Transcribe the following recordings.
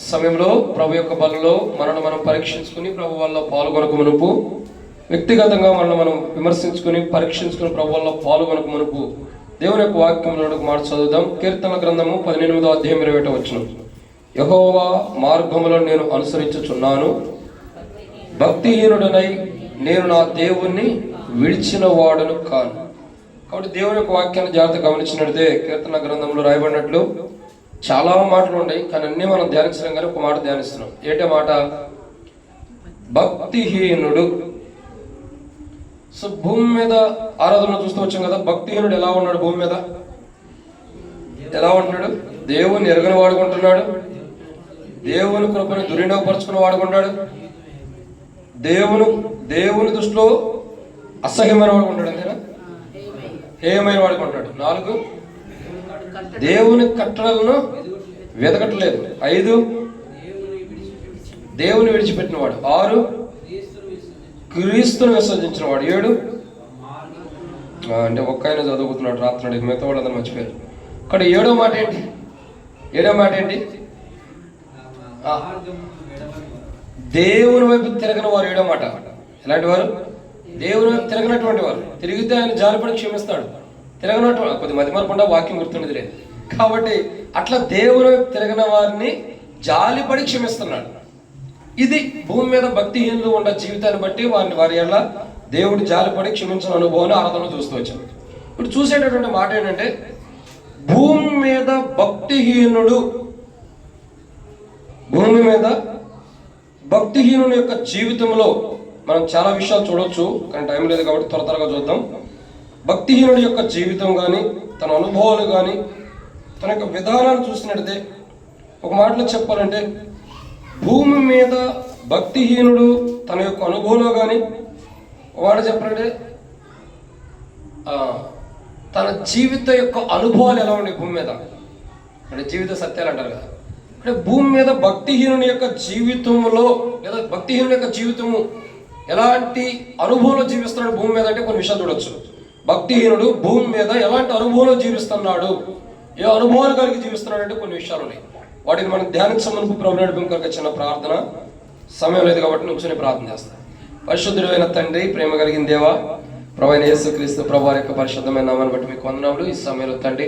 సమయంలో ప్రభు యొక్క బలలో మనల్ని మనం పరీక్షించుకుని ప్రభు వల్ల పాల్గొనక మునుపు, వ్యక్తిగతంగా మనల్ని మనం విమర్శించుకుని పరీక్షించుకుని ప్రభు వల్ల పాల్గొనక మునుపు దేవుని యొక్క వాక్యంలో ఒక మాట చదువుదాం. కీర్తన గ్రంథము 18వ అధ్యాయం 20వ వచనం. యెహోవా మార్గములో నేను అనుసరించుచున్నాను, భక్తిహీనుడనై నేను నా దేవుణ్ణి విడిచిన వాడను కాను. కాబట్టి దేవుని యొక్క వాక్యాన్ని జాగ్రత్తగా గమనించినట్లయితే కీర్తన గ్రంథంలో రాయబడినట్లు చాలా మాటలు ఉన్నాయి, కానీ అన్నీ మనం ధ్యానించడం కానీ ఒక మాట ధ్యానిస్తున్నాం. ఏంటే మాట? భక్తిహీనుడు. సో భూమి మీద ఆరాధన చూస్తూ వచ్చాం కదా. భక్తిహీనుడు ఎలా ఉన్నాడు? భూమి మీద ఎలా ఉంటున్నాడు? దేవుని ఎరగని వాడుకుంటున్నాడు, దేవుని కృపను దుర్వినియోగపరుచుకుని వాడుకుంటాడు, దేవుని దృష్టిలో అసహ్యమైన వాడుకుంటాడు, అంతేనా? హేయమైన వాడుకుంటాడు. 4, దేవుని కట్టడలను వెతకట్లేదు. 5, దేవుని విడిచిపెట్టిన వాడు. 6, క్రీస్తును విసర్జించిన వాడు. 7, అంటే ఒక్క ఆయన చదువుకుతున్నాడు రాత్రి, మిగతా వాళ్ళు అందరూ మర్చిపోయారు. ఇక్కడ 7వ మాట ఏంటి? 7వ మాట ఏంటి? దేవుని వైపు తిరగని వారు. 7వ మాట ఎలాంటి వారు? దేవుని వైపు తిరగనటువంటి వారు. తిరిగితే ఆయన జాలిపడి క్షమిస్తాడు. తిరగనట్టు కొద్ది మధ్య మరకుండా వాక్యం గుర్తుండేది లేదు కాబట్టి అట్లా దేవుని వైపు తిరగన వారిని జాలిపడి క్షమిస్తున్నాడు. ఇది భూమి మీద భక్తిహీనులు ఉన్న జీవితాన్ని బట్టి వారి ఎలా దేవుడు జాలిపడి క్షమించిన అనుభవాన్ని ఆరాధన చూస్తూ వచ్చాం. ఇప్పుడు చూసేటటువంటి మాట ఏంటంటే, భూమి మీద భక్తిహీనుడు, భూమి మీద భక్తిహీనుని యొక్క జీవితంలో మనం చాలా విషయాలు చూడవచ్చు, కానీ టైం లేదు కాబట్టి త్వరగా చూద్దాం. భక్తిహీనుడి యొక్క జీవితం కానీ, తన అనుభవాలు కానీ, తన యొక్క విధానాన్ని చూసినట్లయితే ఒక మాటలో చెప్పాలంటే, భూమి మీద భక్తిహీనుడు తన యొక్క అనుభవంలో కానీ, వాడు చెప్పాలంటే తన జీవిత యొక్క అనుభవాలు ఎలా ఉన్నాయి భూమి మీద అంటే జీవిత సత్యాలు అంటారు కదా. అంటే భూమి మీద భక్తిహీనుని యొక్క జీవితంలో లేదా భక్తిహీనుని యొక్క జీవితము ఎలాంటి అనుభవంలో జీవిస్తున్నాడు భూమి మీద అంటే కొన్ని విషయాలు చూడొచ్చు. భక్తిహీనుడు భూమి మీద ఎలాంటి అనుభవంలో జీవిస్తున్నాడు, ఏ అనుభవాలు కలిగి జీవిస్తున్నాడు అంటే కొన్ని విషయాలు ఉన్నాయి. వాటిని మనం ధ్యానించమనుకు ప్రభు నడిపింపు కనుక చిన్న ప్రార్థన. సమయం లేదు కాబట్టి నుంచొని ప్రార్థన చేస్తాం. పరిశుద్ధుడైన తండ్రి, ప్రేమ కలిగిన దేవా, ప్రభువైన యేసుక్రీస్తు ప్రభు వారి యొక్క పరిశుద్ధమైన నామాన్ని బట్టి మీకు వందనములు. ఈ సమయంలో తండ్రి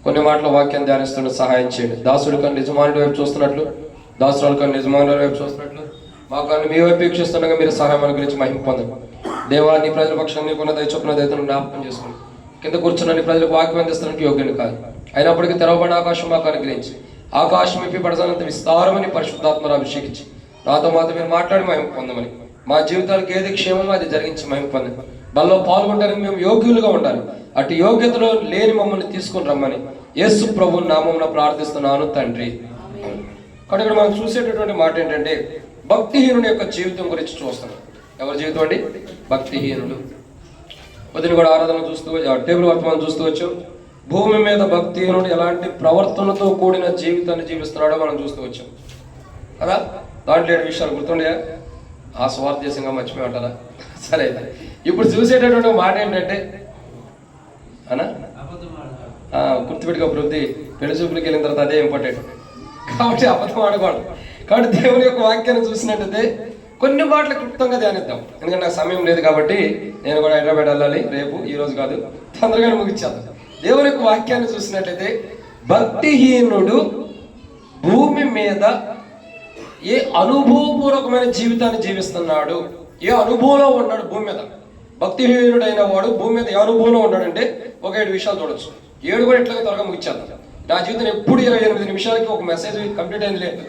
కొన్ని మాటల వాక్యాన్ని ధ్యానిస్తున్న సహాయం చేయండి. దాసుడు కానీ యజమానుడి వైపు చూస్తున్నట్లు, దాసురాలు కానీ యజమానుల వైపు చూస్తున్నట్లు, మా కానీ మీ వైపు వీక్షిస్తుండగా మీరు సహాయం అనుగ్రహించి మహిమ పొందండి. దేవా, నీ ప్రజల పక్షాన్ని నీకున్న దయచొప్పున దయతను జ్ఞాపకం చేసుకోండి. కింద కూర్చున్న నీ ప్రజలకు వాక్యం అందిస్తానికి యోగ్యుని కాదు, అయినప్పటికీ తెరవబడిన ఆకాశం మాకు అనుగ్రహించి, ఆకాశం ఇప్పి పడసానంత విస్తారమని పరిశుద్ధాత్మను అభిషేకించి నాతో మాతో మీరు మాట్లాడి మహిమ పొందమని, మా జీవితాలకు ఏది క్షేమమో అది జరిగించి మహిమ పొందండి. బల్లో పాల్గొంటానికి మేము యోగ్యులుగా ఉండాలి. అటు యోగ్యతలో లేని మమ్మల్ని తీసుకుని రమ్మని యేసు ప్రభు నామమున ప్రార్థిస్తున్నాను తండ్రి. కాబట్టి ఇక్కడ మనం చూసేటటువంటి మాట ఏంటంటే, భక్తిహీనుని యొక్క జీవితం గురించి చూస్తున్నాం. ఎవరి జీవితం అండి? భక్తిహీనుడు. వదిలి కూడా ఆరాధన చూస్తూ టేబుల్ వర్తమానం చూస్తూ వచ్చాం. భూమి మీద భక్తిహీనుడు ఎలాంటి ప్రవర్తనతో కూడిన జీవితాన్ని జీవిస్తున్నాడో మనం చూస్తూ వచ్చాం కదా. దాంట్లో 7 విషయాలు గుర్తుండే ఆ స్వార్థదేశంగా మర్చిపోయి ఉంటారా? సరే, ఇప్పుడు చూసేటటువంటి మాట ఏంటంటే అనా గుర్తుపెట్టుకో ప్రవృత్తి, పెళ్లి చూపులకి వెళ్ళిన తర్వాత అదే ఇంపార్టెంట్. కాబట్టి అబద్ధం ఆడకూడదు. కాబట్టి దేవుని యొక్క వాక్యాన్ని చూసినట్టయితే కొన్ని మాటలు క్లుప్తంగా ధ్యానిద్దాం. ఎందుకంటే నాకు సమయం లేదు కాబట్టి నేను కూడా హైదరాబాద్ వెళ్ళాలి రేపు, ఈ రోజు కాదు, తొందరగానే ముగించేద్దాం. దేవుని యొక్క వాక్యాన్ని చూసినట్లయితే భక్తిహీనుడు భూమి మీద ఏ అనుభవపూర్వకమైన జీవితాన్ని జీవిస్తున్నాడు, ఏ అనుభవంలో ఉన్నాడు భూమి మీద. భక్తిహీనుడైన వాడు భూమి మీద ఏ అనుభవంలో ఉన్నాడంటే ఒక 7 విషయాలు చూడొచ్చు. 7 కూడా ఎట్లాగా త్వరగా ముగించేద్దాం. నా జీవితం ఎప్పుడు 28 నిమిషాలకి ఒక మెసేజ్ కంప్లీట్ అయింది లేదు.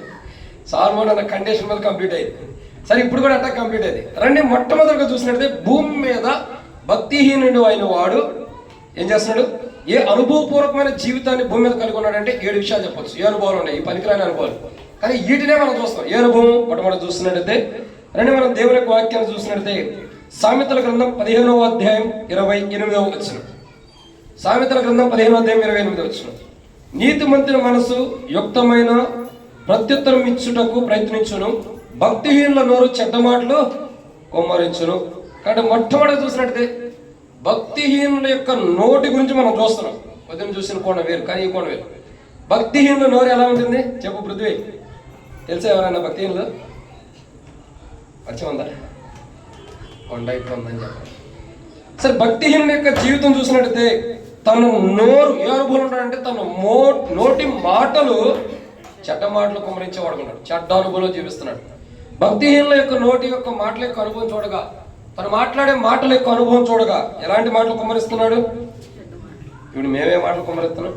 సాల్మోన్ అన్న కండిషన్ మీద కంప్లీట్ అయింది. సరే, ఇప్పుడు కూడా అట్లా కంప్లీట్ అయింది. రండి, మొట్టమొదటిగా చూసినట్లయితే భూమి మీద భక్తిహీనుడు అయిన వాడు ఏం చేస్తున్నాడు, ఏ అనుభవపూర్వకమైన జీవితాన్ని భూమి మీద కలిగి ఉన్నాడంటే 7 విషయాలు చెప్పొచ్చు. ఏ అనుభవాలు ఉన్నాయి, ఈ పనికిరాని అనుభవాలు, కానీ వీటినే మనం చూస్తాం. ఏ అనుభవం మొట్టమొదటి చూస్తున్నట్టయితే రండి మనం దేవుని యొక్క వాక్యాన్ని చూసినట్టయితే సామెతల గ్రంథం 15వ అధ్యాయం 28వ వచనం. సామెతల గ్రంథం 15వ అధ్యాయం 28వ వచనం. నీతిమంతుని మనసు యుక్తమైన ప్రత్యుత్తరం ఇచ్చుటకు ప్రయత్నించును, భక్తిహీనుల నోరు చెడ్డ మాటలు కొమ్మరించును. కాబట్టి మొట్టమొదటి చూసినట్టయితే భక్తిహీనుల యొక్క నోటి గురించి మనం చూస్తున్నాం. పొద్దున్న చూసిన కోణం వేరు, కానీ ఈ కోణం వేరు. భక్తిహీనుల నోరు ఎలా ఉంటుంది చెప్పు పృథ్వీ? తెలుసా ఎవరైనా భక్తిహీనులు? పరిచయం ఉందా? కొండ ఎక్కువ ఉందని చెప్పాలి. సరే, భక్తిహీనుని యొక్క జీవితం చూసినట్టయితే తను నోరు ఏ అనుభవం ఉంటాడంటే తన నోటి మాటలు చెడ్డ మాటలు కుమ్మరించే వాడుకున్నాడు, చెడ్డ అనుభవంలో జీవిస్తున్నాడు. భక్తిహీనుల యొక్క నోటి యొక్క మాటల యొక్క అనుభవం చూడగా, తను మాట్లాడే మాటల యొక్క అనుభవం చూడగా ఎలాంటి మాటలు కుమ్మరిస్తున్నాడు? ఇప్పుడు మేమే మాటలు కుమ్మరిస్తున్నాం.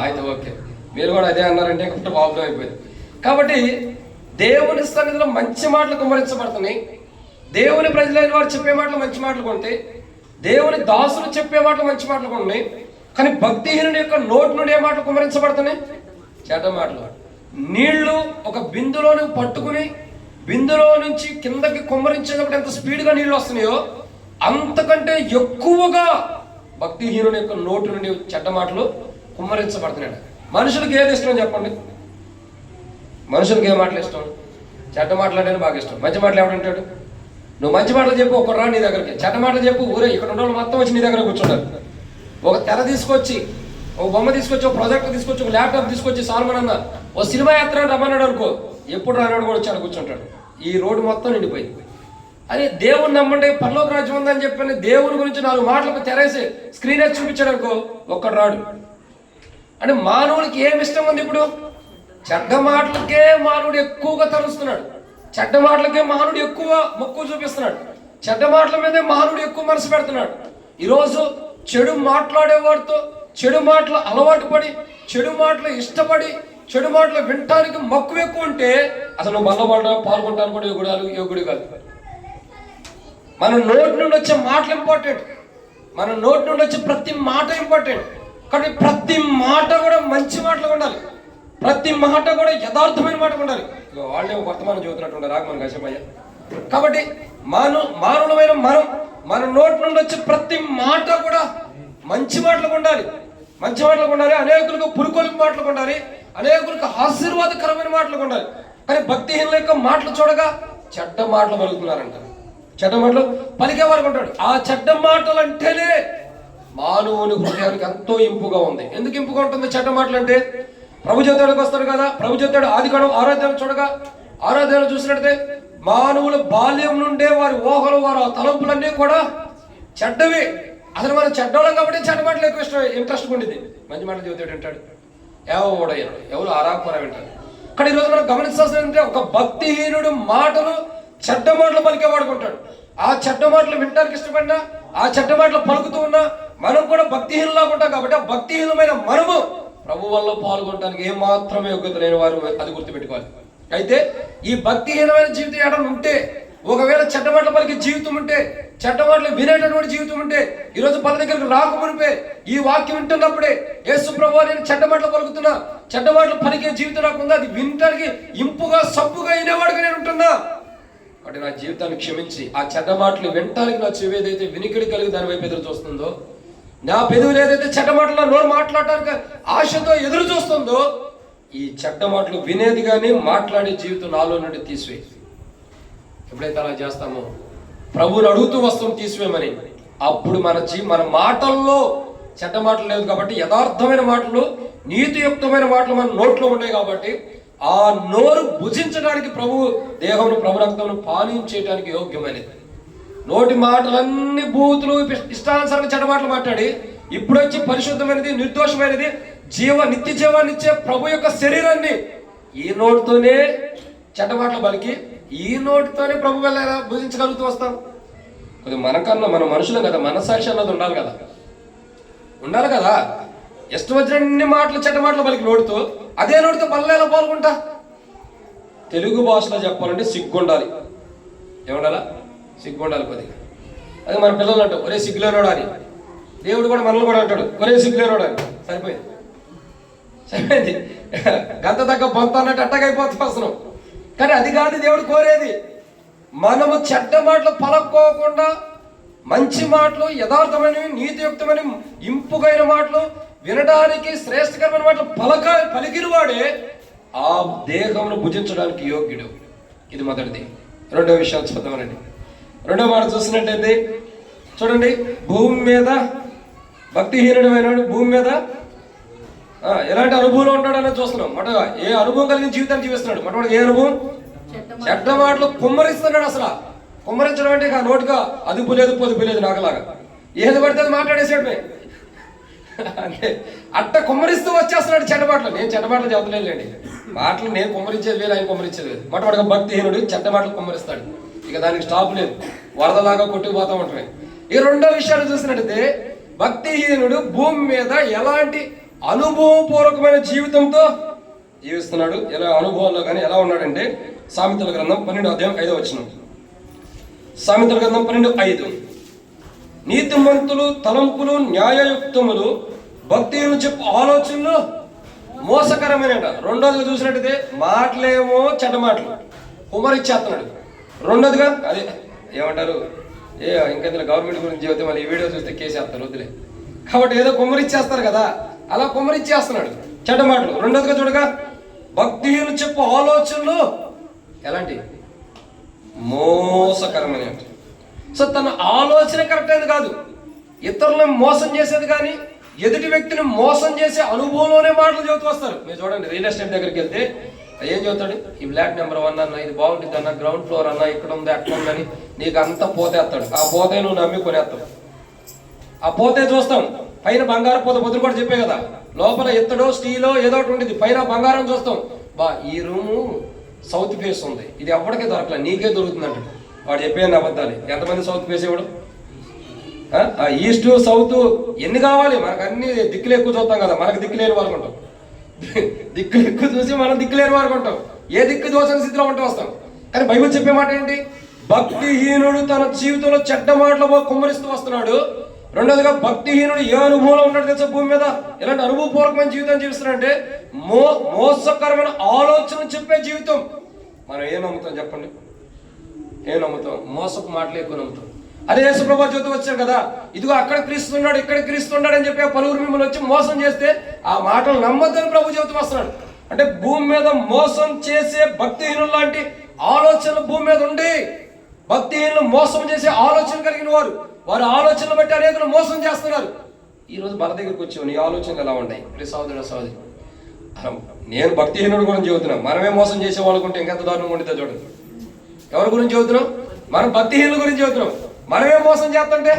అయితే ఓకే, మీరు కూడా అదే అన్నారంటే కొంచెం ప్రాబ్లం అయిపోయింది. కాబట్టి దేవుని సన్నిధిలో మంచి మాటలు కుమ్మరించబడుతున్నాయి. దేవుని ప్రజలైన వారు చెప్పే మాటలు మంచి మాటలు కొంటే, దేవుని దాసులు చెప్పే మాటలు మంచి మాటలు ఉన్నాయి. కానీ భక్తిహీనుడి యొక్క నోటి నుండి ఏ మాటలు కుమ్మరించబడుతున్నాయి? చెడ్డ మాటలు. నీళ్లు ఒక బిందులోని పట్టుకుని బిందులో నుంచి కిందకి కుమ్మరించేటప్పుడు ఎంత స్పీడ్గా నీళ్లు వస్తున్నాయో అంతకంటే ఎక్కువగా భక్తిహీనుడి యొక్క నోటి నుండి చెడ్డ మాటలు కుమ్మరించబడుతున్నాడు. మనుషులకు ఏది ఇష్టం చెప్పండి? మనుషులకు ఏ మాటలు ఇష్టం? చెడ్డ మాటలంటేనే బాగా ఇష్టం. మంచి మాటలు ఎవడంటాడు? నువ్వు మంచి మాటలు చెప్పు, ఒక రా నీ దగ్గరికి. చెడ్డ మాటలు చెప్పు, ఊరే ఇక్కడ ఉన్న వాళ్ళు మొత్తం వచ్చి నీ దగ్గర కూర్చుంటారు. ఒక తెర తీసుకొచ్చి, ఒక బొమ్మ తీసుకొచ్చి, ఒక ప్రాజెక్టర్ తీసుకొచ్చి, ఒక ల్యాప్టాప్ తీసుకొచ్చి సాల్మన్ అన్న ఓ సినిమా యాత్ర రమ్మన్నాడు అనుకో, ఎప్పుడు రానాడు కూడా వచ్చాడు కూర్చుంటాడు. ఈ రోడ్డు మొత్తం నిండిపోయింది. అని దేవుని నమ్మండి, పరలోక రాజ్యం ఉందని చెప్పని దేవుని గురించి 4 మాటలకు తెరేసి స్క్రీన్ వేసి చూపించాడు అనుకో, ఒక్కడు రాడు. అంటే మానవుడికి ఏమి ఇష్టం ఉంది? ఇప్పుడు చెడ్డ మాటలకే మానవుడు ఎక్కువగా తరుస్తున్నాడు, చెడ్డ మాటలకే మానవుడు ఎక్కువ మక్కువ చూపిస్తున్నాడు, చెడ్డ మాటల మీదే మానవుడు ఎక్కువ మనసు పెడుతున్నాడు. ఈరోజు చెడు మాట్లాడేవాడితో చెడు మాటలు అలవాటు పడి, చెడు మాటలు ఇష్టపడి, చెడు మాటలు వినటానికి మక్కువ ఎక్కువ ఉంటే అసలు నువ్వు బల్లబడ పాల్గొంటాను కూడా యోగుడు కాదు. మన నోటి నుండి వచ్చే మాటలు ఇంపార్టెంట్, మన నోటి నుండి వచ్చే ప్రతి మాట ఇంపార్టెంట్. కానీ ప్రతి మాట కూడా మంచి మాటలు ఉండాలి, ప్రతి మాట కూడా యథార్థమైన మాట ఉండాలి. వాళ్ళే వర్తమానం చదువుతున్నట్టు రాగమని కాసేపయ్య. కాబట్టి మానవులమైన మన నోటి నుండి వచ్చే ప్రతి మాట కూడా మంచి మాటలకు ఉండాలి, మంచి మాటలకు ఉండాలి. అనేకులకు పురుకొలిపి మాటలకు ఉండాలి, అనేకులకు ఆశీర్వాదకరమైన మాటలకు ఉండాలి. కానీ భక్తిహీనుల యొక్క మాటలు చూడగా చెడ్డ మాటలు పలుకుతున్నారంట. చెడ్డ మాటలు పలికేవారు ఉంటాడు. ఆ చెడ్డ మాటలు అంటేనే మానవుని హృదయానికి ఎంతో ఇంపుగా ఉంది. ఎందుకు ఇంపుగా ఉంటుంది చెడ్డ మాటలు అంటే? ప్రభు చేతుడికి వస్తాడు కదా, ప్రభు చేతుడు ఆదికాండం 6వ అధ్యాయం చూడగా 6వ అధ్యాయం చూసినట్టే మానవుల బాల్యం నుండే వారి ఊహలు, వారి తలంపులన్నీ కూడా చెడ్డవి. అసలు మనం చెడ్డవాళ్ళం కాబట్టి చెడ్డ మాటలు ఎక్కువ ఇంట్రెస్ట్ ఉండింది. మంచి మాటలు చెబుతాడు వింటాడు, ఎవరు ఆరాకుర వింటాడు. కానీ ఈరోజు మనం గమనించాల్సిందంటే ఒక భక్తిహీనుడు మాటలు చెడ్డ మాటలు పలికేవాడుకుంటాడు. ఆ చెడ్డ మాటలు వినడానికి ఇష్టపడినా, ఆ చెడ్డ మాటలు పలుకుతూ ఉన్నా మనం కూడా భక్తిహీనులాగా ఉంటాం. కాబట్టి ఆ భక్తిహీనమైన మనము ప్రభు వల్ల పాల్గొనడానికి ఏమాత్రమే యోగ్యత లేని వారు అది గుర్తుపెట్టుకోవాలి. అయితే ఈ భక్తిహీనమైన జీవితం ఏడన్నా ఉంటే, ఒకవేళ చెడ్డ మాటలు పలికే జీవితం ఉంటే, చెడ్డ మాటలు వినేటటువంటి జీవితం ఉంటే, ఈరోజు పల దగ్గరకు రాకమునిపే ఈ వాక్యం వింటున్నప్పుడే యేసు ప్రభువా నేను చెడ్డ మాటలు పలుకుతున్నా, చెడ్డ మాటలు పలికే జీవితం నాకుందా, అది వినటానికి ఇంపుగా సబ్బుగా అయినవాడుగా నేను ఉంటున్నా. కాబట్టి నా జీవితాన్ని క్షమించి ఆ చెడ్డ మాటలు వినటానికి నా చెవి ఏదైతే వినికిడి కలిగి దాని వైపు ఎదురు చూస్తుందో, నా పెదవులు ఏదైతే చెడ్డ మాటలు నోరు మాట్లాడటానికి ఆశతో ఎదురు చూస్తుందో, ఈ చెడ్డ మాటలు వినేది కానీ మాట్లాడే జీవితం నాలో నుండి తీసివేయి. ఎప్పుడైతే అలా చేస్తామో ప్రభువుని అడుగుతూ వస్తాం తీసివేయమని, అప్పుడు మన మాటల్లో చెడ్డ మాటలు లేదు కాబట్టి యథార్థమైన మాటలు, నీతియుక్తమైన మాటలు మన నోట్లో ఉన్నాయి కాబట్టి ఆ నోరు భుజించడానికి ప్రభు దేహమును, ప్రభు రక్తమును పానీయం చేయడానికి యోగ్యమైనది. నోటి మాటలన్నీ బూతులు, ఇష్టానుసారంగా చెడ్డ మాటలు మాట్లాడి ఇప్పుడు వచ్చి పరిశుద్ధమైనది, నిర్దోషమైనది, నిత్య జీవాన్ని ఇచ్చే ప్రభు యొక్క శరీరాన్ని ఈ నోటితోనే చెడ్డ మాటలు పలికి ఈ నోటితోనే ప్రభు వల్ల భుజించగలుగుతూ వస్తాం. కొద్దిగా మనకన్నా మన మనుషులు కదా, మనసాక్షి అన్నది ఉండాలి కదా. ఇష్టం వచ్చినన్ని మాటలు చెడ్డ మాటలు పలికి నోటితో, అదే నోటితో బల్ల ఎలా పాల్గొంటా? తెలుగు భాషలో చెప్పాలంటే సిగ్గుండాలి. ఏముండాలా? సిగ్గుండాలి కొద్దిగా. అది మన పిల్లలు అంటాం ఒరే సిగ్గులేనోడా అని. దేవుడు కూడా మనల్ని కూడా అంటాడు ఒరే సిగ్గులేనోడా అని. సరిపోయింది. గంత తగ్గ బొంత అన్నట్టు అట్టగైపోతాం అసలు. కానీ అది కాదు దేవుడు కోరేది. మనము చెడ్డ మాటలు పలక్కోకుండా మంచి మాటలు, యథార్థమైనవి, నీతియుక్తమైన ఇంపుగైన మాటలు, వినడానికి శ్రేష్టకరమైన మాటలు పలికిన వాడే ఆ దేహమును భుజించడానికి యోగ్యుడు. ఇది మొదటిది. రెండో విషయం చూద్దామనండి. రెండో మాట చూసినట్టయితే చూడండి, భూమి మీద భక్తిహీనుడైన భూమి మీద ఎలాంటి అనుభవంలో ఉంటాడనేది చూస్తున్నాం. మొట్టగా ఏ అనుభవం కలిగిన జీవితాన్ని జీవిస్తున్నాడు. మొట్టమొదటి ఏ అనుభవం? చెడ్డ మాటలు కుమ్మరిస్తున్నాడు. అసలు కుమ్మరించడం అంటే ఇక నోటిగా అదుపు లేదు పొదుపు లేదు నాకులాగా ఏది పడితే అది మాట్లాడేసాడు. అంటే అట్ట కుమ్మరిస్తూ వచ్చేస్తున్నాడు చెడ్డ మాటలు. నేను చెడ్డ మాటలు చెబుతలేదులేండి, మాటలు నేను కుమ్మరించేది వేలు, ఆయన కుమ్మరించేది వేలు. మొట్టమొదటిగా భక్తిహీనుడు చెడ్డ మాటలు కుమ్మరిస్తాడు. ఇక దానికి స్టాప్ లేదు, వరదలాగా కొట్టుకుపోతూ ఉంటాయి. ఈ రెండో విషయాలు చూసినట్టయితే భక్తిహీనుడు భూమి మీద ఎలాంటి అనుభవపూర్వకమైన జీవితంతో జీవిస్తున్నాడు, ఎలా అనుభవాల్లో కానీ ఎలా ఉన్నాడంటే సామెతల గ్రంథం 12:5 సామెతల గ్రంథం 12:5 నీతిమంతులు తలంపులు న్యాయయుక్తములు, భక్తిహీనులు చెప్పు ఆలోచనలు మోసకరమైనట. రెండోదిగా చూసినట్టయితే మాటలేమో చెడ్డ మాటలు కుమరిచ్చేస్తున్నాడు. రెండోదిగా అదే ఏమంటారు, ఇంకా గవర్నమెంట్ గురించి చెబితే మళ్ళీ ఈ వీడియో చూస్తే కేసేస్తారు, వద్దులే. కాబట్టి ఏదో కుమ్మరిచ్చేస్తారు కదా, అలా కుమ్మరిచ్చేస్తున్నాడు చెడ్డ మాటలు. రెండోదిగా చూడగా భక్తిహీనులు చెప్పు ఆలోచనలు ఎలాంటి మోసకరమైన. సో తన ఆలోచన కరెక్ట్ అయింది కాదు, ఇతరులను మోసం చేసేది కానీ ఎదుటి వ్యక్తిని మోసం చేసే అనుభవంలోనే మాటలు చెబుతూ వస్తారు. మీరు చూడండి, రియల్ ఎస్టేట్ దగ్గరికి వెళ్తే ఏం చెబుతాడు, ఈ ఫ్లాట్ నెంబర్ 1 అన్న, ఇది బాగుంటుంది అన్న, గ్రౌండ్ ఫ్లోర్ అన్న, ఇక్కడ ఉంది అట్లా ఉందని నీకు అంతా పోతేస్తాడు. ఆ పోతే నువ్వు నమ్మి కొనేస్తావు. ఆ పోతే చూస్తాం, పైన బంగారం పోతే పొద్దున కూడా చెప్పే కదా, లోపల ఎత్తడో స్టీలో ఏదో ఒకటి ఉంటుంది, పైన బంగారం చూస్తాం. ఈ రూము సౌత్ ఫేస్ ఉంది, ఇది ఎప్పటికే దొరకలే, నీకే దొరుకుతుందంట. వాడు చెప్పేది అబద్ధాలి. ఎంతమంది సౌత్ ఫేస్ ఇవ్వడు? ఈస్ట్ సౌత్ ఎన్ని కావాలి మనకు? అన్ని దిక్కులు ఎక్కువ చూస్తాం కదా, మనకు దిక్కులేని వారుకుంటాం. దిక్కులు ఎక్కువ చూసి మనం దిక్కులేని వారుకుంటాం, ఏ దిక్కు దోచని స్థితిలో ఉంటూ వస్తాం. కానీ బైబిల్ చెప్పే మాట ఏంటి? భక్తిహీనుడు తన జీవితంలో చెడ్డ మాటలు కుమ్మరిస్తూ వస్తున్నాడు. రెండోదిగా భక్తిహీనుడు ఏ అనుభవంలో ఉన్నాడు తెలుసా? భూమి మీద ఎలాంటి అనుభవపూర్వకమైన జీవితం జీవిస్తున్నాడంటే మోసకరమైన ఆలోచన చెప్పే జీవితం. మనం ఏం నమ్ముతాం చెప్పండి? ఏం నమ్ముతాం? మోసపు మాటలు ఎక్కువ నమ్ముతాం. అదే యేసుప్రభు జ్యోతి వచ్చాడు కదా, ఇదిగో అక్కడ క్రీస్తున్నాడు ఇక్కడ క్రీస్తున్నాడు అని చెప్పి పలువురు మిమ్మల్ని వచ్చి మోసం చేస్తే ఆ మాటలు నమ్మద్దని ప్రభు జ్యోతి వస్తున్నాడు. అంటే భూమి మీద మోసం చేసే భక్తిహీనులు లాంటి ఆలోచనలు భూమి మీద ఉండి, భక్తిహీనులు మోసం చేసే ఆలోచన కలిగిన వారు, వారి ఆలోచనలు బట్టి అనేకులు మోసం చేస్తున్నారు. ఈరోజు మన దగ్గరికి వచ్చావు, నీ ఆలోచనలు ఎలా ఉన్నాయి? సోదరుడు సోదరి, నేను భక్తిహీనుడు గురించి చెబుతున్నాం, మనమే మోసం చేసే వాళ్ళకుంటే ఇంకెంత దారుణంగా ఉంటుందో చూడండి. ఎవరి గురించి చెబుతున్నాం? మనం భక్తిహీనుల గురించి చెబుతున్నాం. మనమే మోసం చేస్తుంటే,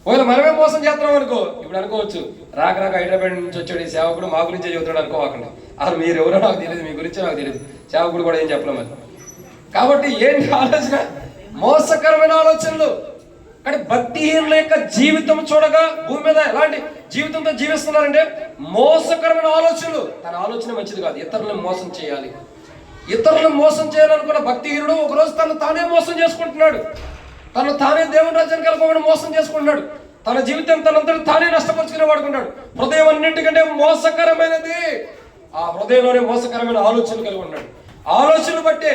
ఒకవేళ మనమే మోసం చేస్తున్నాం అనుకో, ఇప్పుడు అనుకోవచ్చు రాక హైదరాబాద్ నుంచి వచ్చాడు ఈ సేవకుడు మా గురించే చెబుతున్నాడు అనుకోవాకండి. అసలు మీరు ఎవరో నాకు తెలియదు, మీ గురించి నాకు తెలియదు, సేవకుడు కూడా ఏం చెప్పలేం అది. కాబట్టి ఏంటి ఆలోచన? మోసకరమైన ఆలోచనలు. కానీ భక్తిహీనుల యొక్క జీవితం చూడగా భూమి మీద ఎలాంటి జీవితంతో జీవిస్తున్నారంటే మోసకరమైన ఆలోచనలు. తన ఆలోచన మంచిది కాదు, ఇతరులను మోసం చేయాలి. ఇతరులను మోసం చేయాలనుకున్న భక్తిహీనుడు ఒకరోజు తను తానే మోసం చేసుకుంటున్నాడు. తను తానే దేవుని రాజ్యానికి వెళ్ళకుండా మోసం చేసుకుంటున్నాడు. తన జీవితం తనంతటి తానే నష్టపరుచుకునే వాడుకుంటాడు. హృదయం అన్నింటికంటే మోసకరమైనది. ఆ హృదయంలోనే మోసకరమైన ఆలోచనలు కలిగి ఉన్నాడు. ఆలోచనలు బట్టే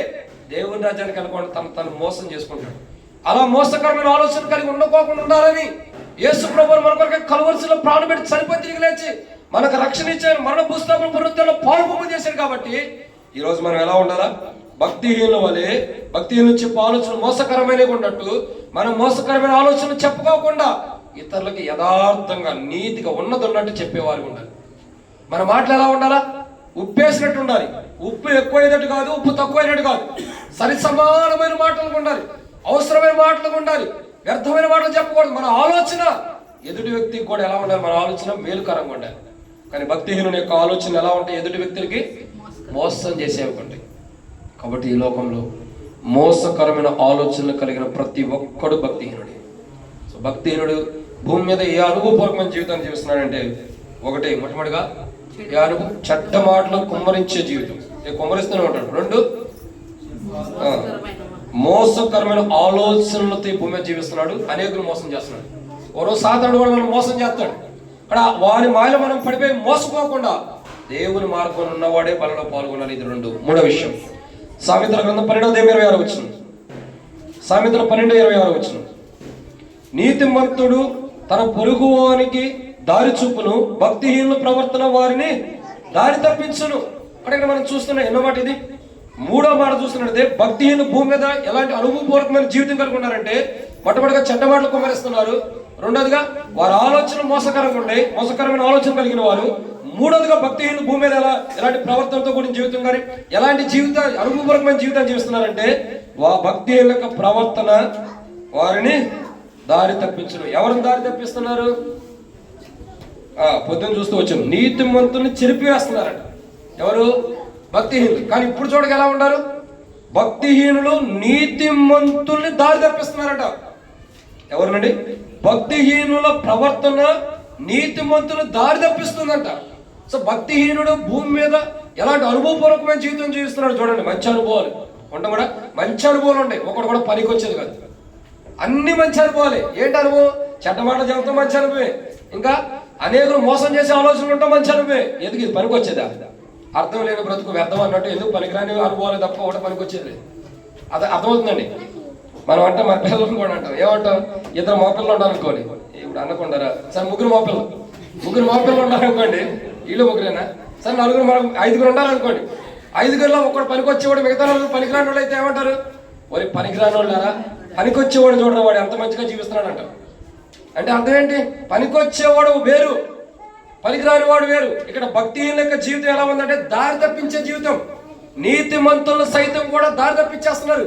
దేవుని రాజ్యానికి వెళ్ళకుండా తను మోసం చేసుకుంటాడు. అలా మోసకరమైన ఆలోచన కలిగి ఉండకోకుండా ఉండాలని యేసు ప్రభువు మన కొరకు కలువరిసిలో ప్రాణం పెట్టి చనిపోయి తిరిగి లేచి మనకు రక్షణ ఇచ్చారు, మరణ భూస్థాపన పునరుద్ధరణలో పాలు చేశారు. కాబట్టి ఈరోజు మనం ఎలా ఉండాలా? భక్తిహీనుల వలె, భక్తిహీనులు చెప్పే ఆలోచన మోసకరమైనవి ఉన్నట్టు మనం మోసకరమైన ఆలోచనలు చెప్పుకోకుండా ఇతరులకి యథార్థంగా నీతిగా ఉన్నది ఉన్నట్టు చెప్పేవారు ఉండాలి. మన మాటలు ఎలా ఉండాలా? ఉప్పేసినట్టు ఉండాలి. ఉప్పు ఎక్కువైనట్టు కాదు, ఉప్పు తక్కువైనట్టు కాదు, సరి సమానమైన మాటలు ఉండాలి, అవసరమైన మాటలు ఉండాలి, వ్యర్థమైన మాటలు చెప్పకూడదు. మన ఆలోచన ఎదుటి వ్యక్తికి కూడా ఎలా ఉండాలి? మన ఆలోచన మేలుకరంగా ఉండాలి. కానీ భక్తిహీనుని యొక్క ఆలోచన ఎలా ఉంటాయి? ఎదుటి వ్యక్తులకి మోసం చేసేవి ఉంటాయి. కాబట్టి ఈ లోకంలో మోసకరమైన ఆలోచనలు కలిగిన ప్రతి ఒక్కడు భక్తిహీనుడే. సో భక్తిహీనుడు భూమి మీద ఏ అనుభవపూర్వకమైన జీవితాన్ని జీవిస్తున్నాడంటే ఒకటి, మొట్టమొదటిగా ఏ అనుభవం? చెడ్డ మాటలు కుమ్మరించే జీవితం, కుమ్మరిస్తూనే ఉంటాడు. రెండు, మోసకరమైన ఆలోచనలతో ఈ భూమి మీద జీవిస్తున్నాడు, అనేకులు మోసం చేస్తున్నాడు. ఓరో సాధారణ కూడా మనం మోసం చేస్తాడు. అక్కడ వారి మాయలో మనం పడిపోయి మోసపోకుండా దేవుని మార్గంలో ఉన్నవాడే బలలో పాల్గొనాలి. ఇది రెండు. మూడో విషయం, సామెతల గ్రంథం 12:26 సామెతల 12:26 నీతిమంతుడు తన పొరుగువానికి దారి చూపును, భక్తిహీనుల ప్రవర్తన వారిని దారి తప్పించును. అక్కడ మనం చూస్తున్నాం ఎన్నో మాట ఇది. మూడో మాట చూస్తున్నట్టే భక్తిహీనులు భూమి మీద ఎలాంటి అనుభవపూర్వకమైన జీవితం కలిగి ఉన్నారంటే మొట్టమొదటిగా చెడ్డ మాటలు కుమ్మరిస్తున్నారు. రెండోదిగా వారి ఆలోచనలు మోసకరంగా ఉన్నాయి, మోసకరమైన ఆలోచన కలిగిన వారు. మూడోదిగా భక్తిహీనులు భూమి మీద ఎలాంటి ప్రవర్తనతో కూడిన జీవితం కానీ ఎలాంటి అనుభవపూర్వకమైన జీవితాన్ని జీవిస్తున్నారంటే భక్తిహీనుల యొక్క ప్రవర్తన వారిని దారి తప్పించరు. ఎవరిని దారి తప్పిస్తున్నారు? పొద్దున్న చూస్తూ వచ్చాను, నీతిమంతుల్ని చెరిపివేస్తున్నారంట. ఎవరు? భక్తిహీనులు. కానీ ఇప్పుడు చూడక ఎలా ఉంటారు? భక్తిహీనులు నీతిమంతుల్ని దారి తప్పిస్తున్నారట. ఎవరినండి? భక్తిహీనుల ప్రవర్తన నీతిమంతులు దారి తప్పిస్తుందంట. సో భక్తిహీనుడు భూమి మీద ఎలాంటి అనుభవపూర్వకమైన జీవితం జీవిస్తున్నాడు చూడండి. మంచి అనుభవాలు ఉంటాం కూడా, మంచి అనుభవాలు ఉంటాయి. ఒకటి కూడా పనికి వచ్చేది కాదు, అన్ని మంచి అనుభవాలే. ఏంటి అనుభవం? చెడ్డ మాటలు చెబుతాం, మంచి అనుభవే. ఇంకా అనేకులు మోసం చేసే ఆలోచనలు ఉంటాం, మంచి అనుభవే. ఎందుకు ఇది పనికి వచ్చేదా? అర్థం లేని బ్రతుకు వ్యర్థం అన్నట్టు ఎందుకు పనికిరాని అనుభవాలు తప్ప ఒకటి పనికి వచ్చేది అది అర్థమవుతుందండి. మనం అంటే మన పిల్లలను కూడా అంటాం. ఏమంటాం? ఇద్దరు మోపిల్లలు ఉండాలి అనుకోండి, ఇప్పుడు అనకుండారా సరే ముగ్గురు మోపిల్లలు ఉండాలనుకోండి, వీళ్ళు ముగ్గురేనా? సరే నలుగురు, మనం 5గురు ఉండాలనుకోండి. 5గురిలో ఒకటి పనికి వచ్చేవాడు, మిగతా నలుగురు పనికిరాని వాళ్ళు అయితే ఏమంటారు? వారి పనికిరాని వాళ్ళారా, పనికి వచ్చేవాడు చూడడం వాడు ఎంత మంచిగా జీవిస్తున్నాడు అంట. అంటే అర్థం ఏంటి? పనికి వచ్చేవాడు వేరు, పనికిరాని వాడు వేరు. ఇక్కడ భక్తిహీనుల యొక్క జీవితం ఎలా ఉందంటే దారి తప్పించే జీవితం. నీతిమంతులను సైతం కూడా దారి తప్పించేస్తున్నారు.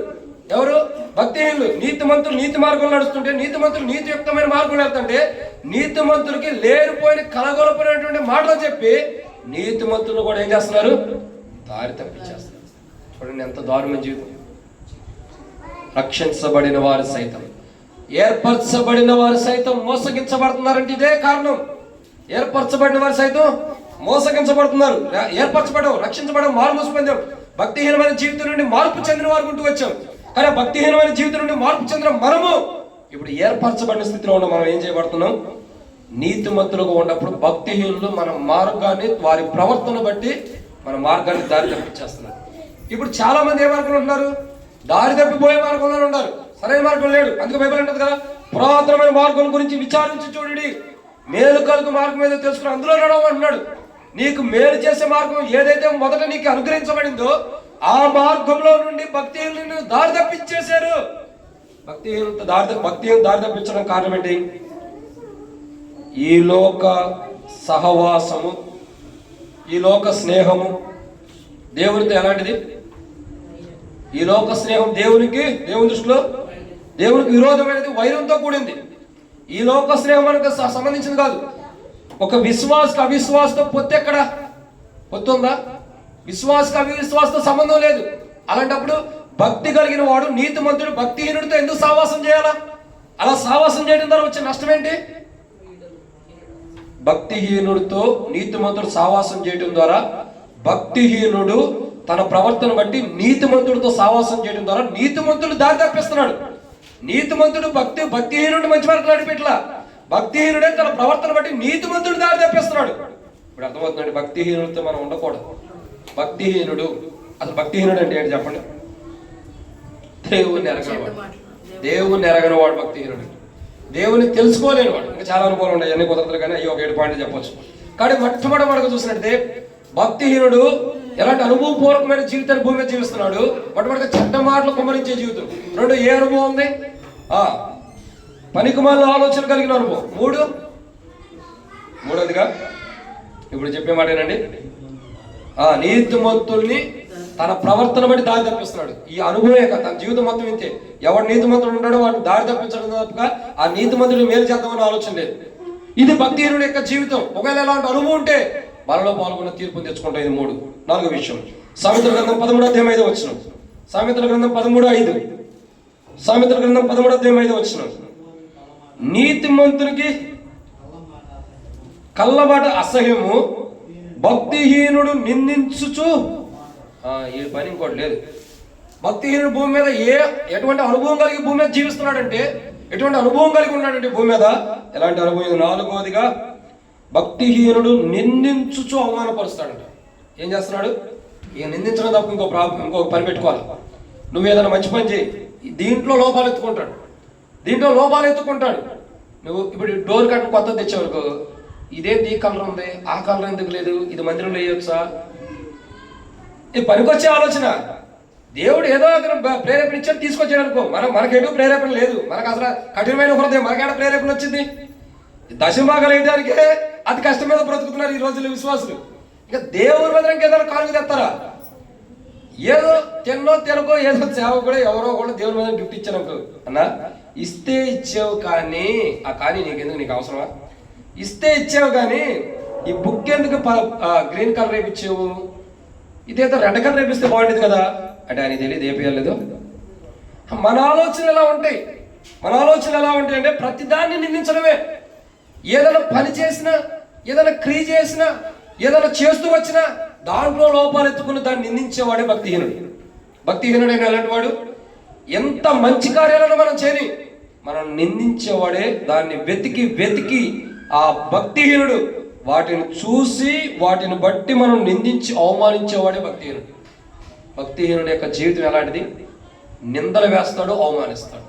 ఎవరు? భక్తిహీనులు. నీతిమంతులు నీతి మార్గంలో నడుస్తుంటే, నీతిమంతులు నీతియుక్తమైన మార్గంలో వెళ్తుంటే, నీతిమంతులకి లేనిపోయిన కలగొలపోయినటువంటి మాటలు చెప్పి నీతిమంతులను కూడా ఏం చేస్తున్నారు? దారి తప్పించేస్తున్నారు. చూడండి ఎంత దారుణమైన జీవితం. రక్షించబడిన వారు సైతం, ఏర్పరచబడిన వారు సైతం మోసగించబడుతున్నారంటే ఇదే కారణం. ఏర్పరచబడిన వారు సైతం మోసగించబడుతున్నారు. ఏర్పరచబడవు, రక్షించబడవు, మారు పొందాం. భక్తిహీనమైన జీవితం నుండి మార్పు చెందిన వారు ఉంటూ వచ్చాం. కానీ భక్తిహీనమైన జీవితం నుండి మార్పు చెందిన మనము ఇప్పుడు ఏర్పరచబడిన స్థితిలో ఉన్న మనం ఏం చేయబడుతున్నాం? నీతిమంతులుగా ఉన్నప్పుడు భక్తిహీనులు మన మార్గాన్ని, వారి ప్రవర్తన బట్టి మన మార్గాన్ని దారి తప్పించేస్తున్నారు. ఇప్పుడు చాలా మంది ఏ మార్గంలో ఉంటున్నారు? దారి తప్పిపోయే మార్గంలో ఉన్నారు. సరైన మార్గం లేడు. అందుకే బైబిల్ అంటుంది కదా, పురాతనమైన మార్గం గురించి విచారించి చూడండి, మేలు కలుగు మార్గం ఏదో తెలుసుకుని అందులో నడవమంటున్నాడు. నీకు మేలు చేసే మార్గం ఏదైతే మొదట నీకు అనుగ్రహించబడిందో ఆ మార్గంలో నుండి భక్తిహీనులను దారి తప్పించేశారు. భక్తిహీనులు దారి తప్పించడం కారణం ఏంటి? ఈ లోక సహవాసము, ఈ లోక స్నేహము దేవునితో ఎలాంటిది? ఈ లోక స్నేహం దేవుని దృష్టిలో దేవునికి విరోధమైనది, వైరంతో కూడింది. ఈ లోక స్నేహం మనకు సంబంధించింది కాదు. ఒక విశ్వాసకు అవిశ్వాసతో పొత్తు ఎక్కడ? పొత్తు ఉందా? విశ్వాసకు అవిశ్వాసతో సంబంధం లేదు. అలాంటప్పుడు భక్తి కలిగిన వాడు, నీతిమంతుడు భక్తిహీనుడితో ఎందుకు సావాసం చేయాలా? అలా సావాసం చేయడం ద్వారా వచ్చే నష్టం ఏంటి? భక్తిహీనుడితో నీతిమంతుడు సావాసం చేయడం ద్వారా భక్తిహీనుడు తన ప్రవర్తన బట్టి నీతిమంతుడితో సావాసం చేయడం ద్వారా నీతిమంతుడు దారి తప్పిస్తున్నాడు. నీతిమంతుడు భక్తిహీనుడు మంచి మార్గం నడిపెట్లా, భక్తిహీనుడే తన ప్రవర్తన బట్టి నీతిమంతుడు దారి తప్పిస్తున్నాడు. ఇప్పుడు అర్థమవుతుందండి, భక్తిహీనుడితో మనం ఉండకూడదు. భక్తిహీనుడు అంటే ఏంటి చెప్పండి? దేవుణ్ణి ఎరగని వాడు భక్తిహీనుడు. దేవుని తెలుసుకోలేని వాడు. ఇంకా చాలా అనుభవాలు ఉన్నాయి, అన్ని కుదరదు కానీ అయ్యి ఒక 7 పాయింట్లు చెప్పొచ్చు. కానీ మొట్టమొదటి మనకు చూసినట్టే భక్తిహీనుడు ఎలాంటి అనుభవపూర్వకమైన జీవితాన్ని భూమి మీద జీవిస్తున్నాడు? మొట్టమొదటిగా చెడ్డ మాటలు కుమ్మరించే జీవితం. 2 ఏ అనుభవం ఉంది? పనికిమాలిన ఆలోచన కలిగిన అనుభవం. మూడోదిగా ఇప్పుడు చెప్పే మాట ఏంటండి? నీతిమంతుల్ని తన ప్రవర్తన బట్టి దారి తప్పిస్తున్నాడు. ఈ అనుభవమే కదా తన జీవితం మొత్తం ఇంతే. ఎవడు నీతిమంతుడు ఉంటాడో వాడు దారి తప్పించడం తప్ప ఆ నీతిమంతుడిని మేలు చేద్దామని ఆలోచన లేదు. ఇది భక్తిహీనుడి యొక్క జీవితం. ఒకవేళ ఎలాంటి అనుభవం ఉంటే బలలో పాల్గొన్న తీర్పుని తెచ్చుకుంటాం. ఇది 3. 4వ విషయం, సామెతల గ్రంథం 13:5 సామెతల గ్రంథం 13:5 సామెతల గ్రంథం 13:5 నీతిమంతునికి కళ్ళబాట అసహ్యము, భక్తిహీనుడు నిందించుచు. ఈ పని ఇంకోటి లేదు. భక్తిహీనుడు భూమి మీద ఎటువంటి అనుభవం కలిగి భూమి మీద జీవిస్తున్నాడంటే, ఎటువంటి అనుభవం కలిగి ఉన్నాడంటే భూమి మీద ఎలాంటి అనుభవం? 4వదిగా భక్తిహీనుడు నిందించుచు అవమానపరుస్తాడంట. ఏం చేస్తున్నాడు? ఇక నిందించడం తప్ప ఇంకో పని పెట్టుకోవాలి. నువ్వు ఏదైనా మంచి పని చేయి, దీంట్లో లోపాలు ఎత్తుకుంటాడు. నువ్వు ఇప్పుడు డోర్ కట్ట కొత్తది తెచ్చేవరకు, ఇదేంటి ఈ కలర్ ఉంది, ఆ కలర్ ఎందుకు లేదు, ఇది మందిరంలో వేయొచ్చా? ఇది పనికొచ్చే ఆలోచన. దేవుడు ఏదో ప్రేరేపణ ఇచ్చాడు, తీసుకొచ్చాడు అనుకో. మనకెటు ప్రేరేపణ లేదు. మనకు అసలు కఠినమైన హృదయం, మనకేడ ప్రేరేపణ వచ్చింది? 10 భాగాలు వేయడానికే అతి కష్టం మీద బ్రతుకుతున్నారు ఈ రోజుల్లో విశ్వాసులు. ఇంకా దేవుని మీద ఏదైనా కానుక తెస్తారా? ఏదో తినకో ఏదో సేవ కూడా ఎవరో కూడా దేవుని మీద గిఫ్ట్ ఇచ్చాను అన్నా, ఇస్తే ఇచ్చావు కానీ ఆ కానీ నీకెందుకు, నీకు అవసరమా? ఇస్తే ఇచ్చావు కానీ ఈ బుక్ ఎందుకు గ్రీన్ కలర్ రేపిచ్చావు, ఇదేదో రెడ్ కలర్ రేపిస్తే బాగుంటుంది కదా అంటే ఆయన తెలియదు ఏపీయలేదు. మన ఆలోచనలు ఎలా ఉంటాయి? మన ఆలోచనలు ఎలా ఉంటాయి అంటే ప్రతిదాన్ని నిందించడమే. ఏదైనా పని చేసినా, ఏదైనా క్రియ చేసినా, ఏదైనా చేస్తూ వచ్చినా దాంట్లో లోపాలు ఎత్తుకుని దాన్ని నిందించేవాడే భక్తిహీనుడు. భక్తిహీనుడైన ఎలాంటి వాడు? ఎంత మంచి కార్యాలను మనం చేయని మనం నిందించేవాడే. దాన్ని వెతికి ఆ భక్తిహీనుడు వాటిని చూసి వాటిని బట్టి మనం నిందించి అవమానించేవాడే భక్తిహీనుడు. భక్తిహీనుడి యొక్క జీవితం ఎలాంటిది? నిందలు వేస్తాడు, అవమానిస్తాడు.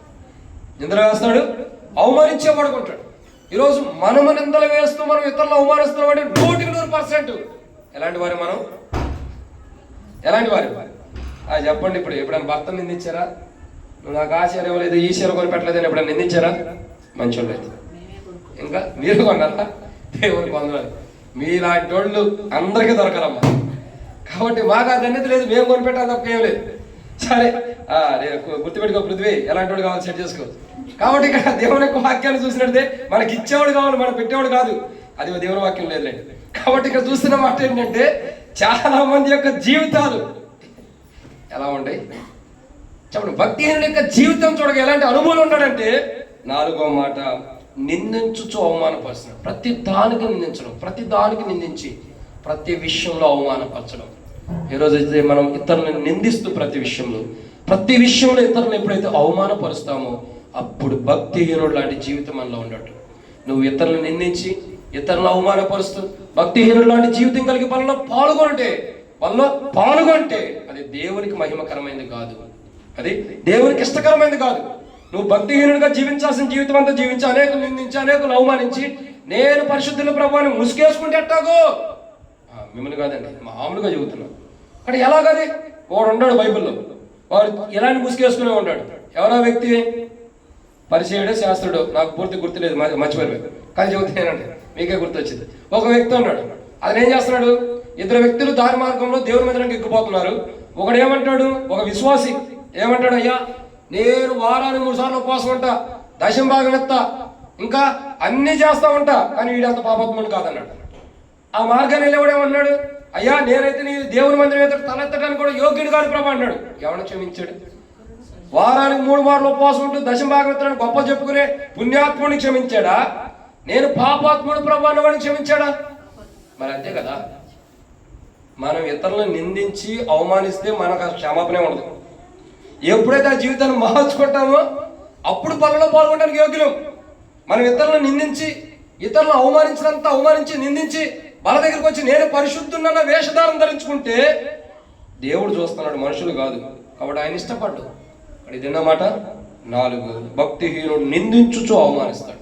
నిందలు వేస్తాడు, అవమానించేవాడు ఉంటాడు. ఈరోజు మనము నిందలు వేస్తూ మనం ఇతరులు అవమానిస్తున్నాం అంటే 100% ఎలాంటి వారు మనం? ఎలాంటి వారు చెప్పండి. ఇప్పుడు ఎప్పుడైనా భర్తను నిందించారా? నువ్వు నాకు ఆ చీర ఇవ్వలేదు, ఈ చీర కొనిపెట్టలేదని ఎప్పుడైనా నిందించారా? మంచోళ్ళు అయితే ఇంకా మీరు కొన్నారా? దేవుని కొందరు మీలాంటి వాళ్ళు అందరికీ దొరకరమ్మా. కాబట్టి మాకు ఆ ధన్యత లేదు, మేము కొనిపెట్టాలి తప్ప ఏం లేదు. సరే గుర్తుపెట్టుకో, పృథ్వీ ఎలాంటి వాడు కావాలి సెట్ చేసుకో. కాబట్టి ఇక్కడ దేవుని యొక్క వాక్యాన్ని చూసినట్టే మనకి ఇచ్చేవాడు కావాలి, మనకు పెట్టేవాడు కాదు. అది దేవుని వాక్యం లేదులేండి. కాబట్టి ఇక్కడ చూస్తున్న మాట ఏంటంటే చాలా మంది యొక్క జీవితాలు ఎలా ఉంటాయి చెప్పండి. భక్తిహీనుడి యొక్క జీవితం చూడగా ఎలాంటి అనుభవం ఉన్నాడంటే 4వ మాట, నిందించుచు అవమానపరచడం. ప్రతి దానికి నిందించడం, ప్రతి దానికి నిందించి ప్రతి విషయంలో అవమానపరచడం. ఈరోజు అయితే మనం ఇతరులను నిందిస్తూ ప్రతి విషయంలో ఇతరులను ఎప్పుడైతే అవమానపరుస్తామో అప్పుడు భక్తిహీనుడు లాంటి జీవితం మనలో ఉండటం. నువ్వు ఇతరులను నిందించి ఇతరులను అవమానపరుస్తూ భక్తిహీనుడు లాంటి జీవితం కలిగి పనిలో పాల్గొంటే అది దేవునికి మహిమకరమైనది కాదు, అది దేవునికి ఇష్టకరమైనది కాదు. నువ్వు భక్తిహీనుడిగా జీవించాల్సిన జీవితం అంతా జీవించి అనేకులు నిందించి అనేకులు అవమానించి నేను పరిశుద్ధుల ప్రభువుని ముసుగేసుకుంటే ఎట్టాగో మిమ్మల్ని కాదండి, మామూలుగా చెబుతున్నాను. అంటే ఎలాగది? వాడు ఉన్నాడు బైబిల్లో, వాడు ఎలాంటి ముసుగేసుకునే ఉంటాడు. ఎవరో వ్యక్తి పరిచయుడు శాస్త్రుడు, నాకు పూర్తి గుర్తులేదు, మర్చిపోయారు కానీ చెబుతున్నానండి, మీకే గుర్తొచ్చింది. ఒక వ్యక్తి ఉన్నాడు, అతను ఏం చేస్తున్నాడు? 2 వ్యక్తులు దారి మార్గంలో దేవుని మీద ఎక్కిపోతున్నారు. ఒకడు ఏమంటాడు? ఒక విశ్వాసి ఏమంటాడు? అయ్యా నేను వారానికి 3 సార్లు ఉపవాసం ఉంటా, దశమ భాగం ఎత్తా, ఇంకా అన్ని చేస్తా ఉంటా, కానీ వీడంత పాపాత్ముడు కాదన్నాడు. ఆ మార్గాన్ని వెళ్ళేవాడేమన్నాడు? అయ్యా నేనైతే నీ దేవుని మందిరం ఎదురు తలెత్తడానికి కూడా యోగ్యుడు కాదు ప్రభు అన్నాడు. ఎవరిని క్షమించాడు? వారానికి 3 మార్లు ఉపవాసం ఉంటూ దశమ భాగం ఎత్తడానికి గొప్ప చెప్పుకునే పుణ్యాత్ముడిని క్షమించాడా? నేను పాపాత్ముడు ప్రభు అన్నవాడిని క్షమించాడా? మరి అంతే కదా. మనం ఇతరులను నిందించి అవమానిస్తే మనకు క్షమాపణ ఉండదు. ఎప్పుడైతే ఆ జీవితాన్ని మార్చుకుంటామో అప్పుడు పనుల్లో పాల్గొనడానికి యోగ్యులం. మనం ఇతరులను నిందించి ఇతరులను అవమానించి నిందించి వాళ్ళ దగ్గరికి వచ్చి నేను పరిశుద్ధున్న వేషధారం ధరించుకుంటే దేవుడు చూస్తున్నాడు, మనుషులు కాదు. కాబట్టి ఆయన ఇష్టపడ్డు. అది తిన్నమాట 4, భక్తిహీనుడు నిందించుచు అవమానిస్తాడు.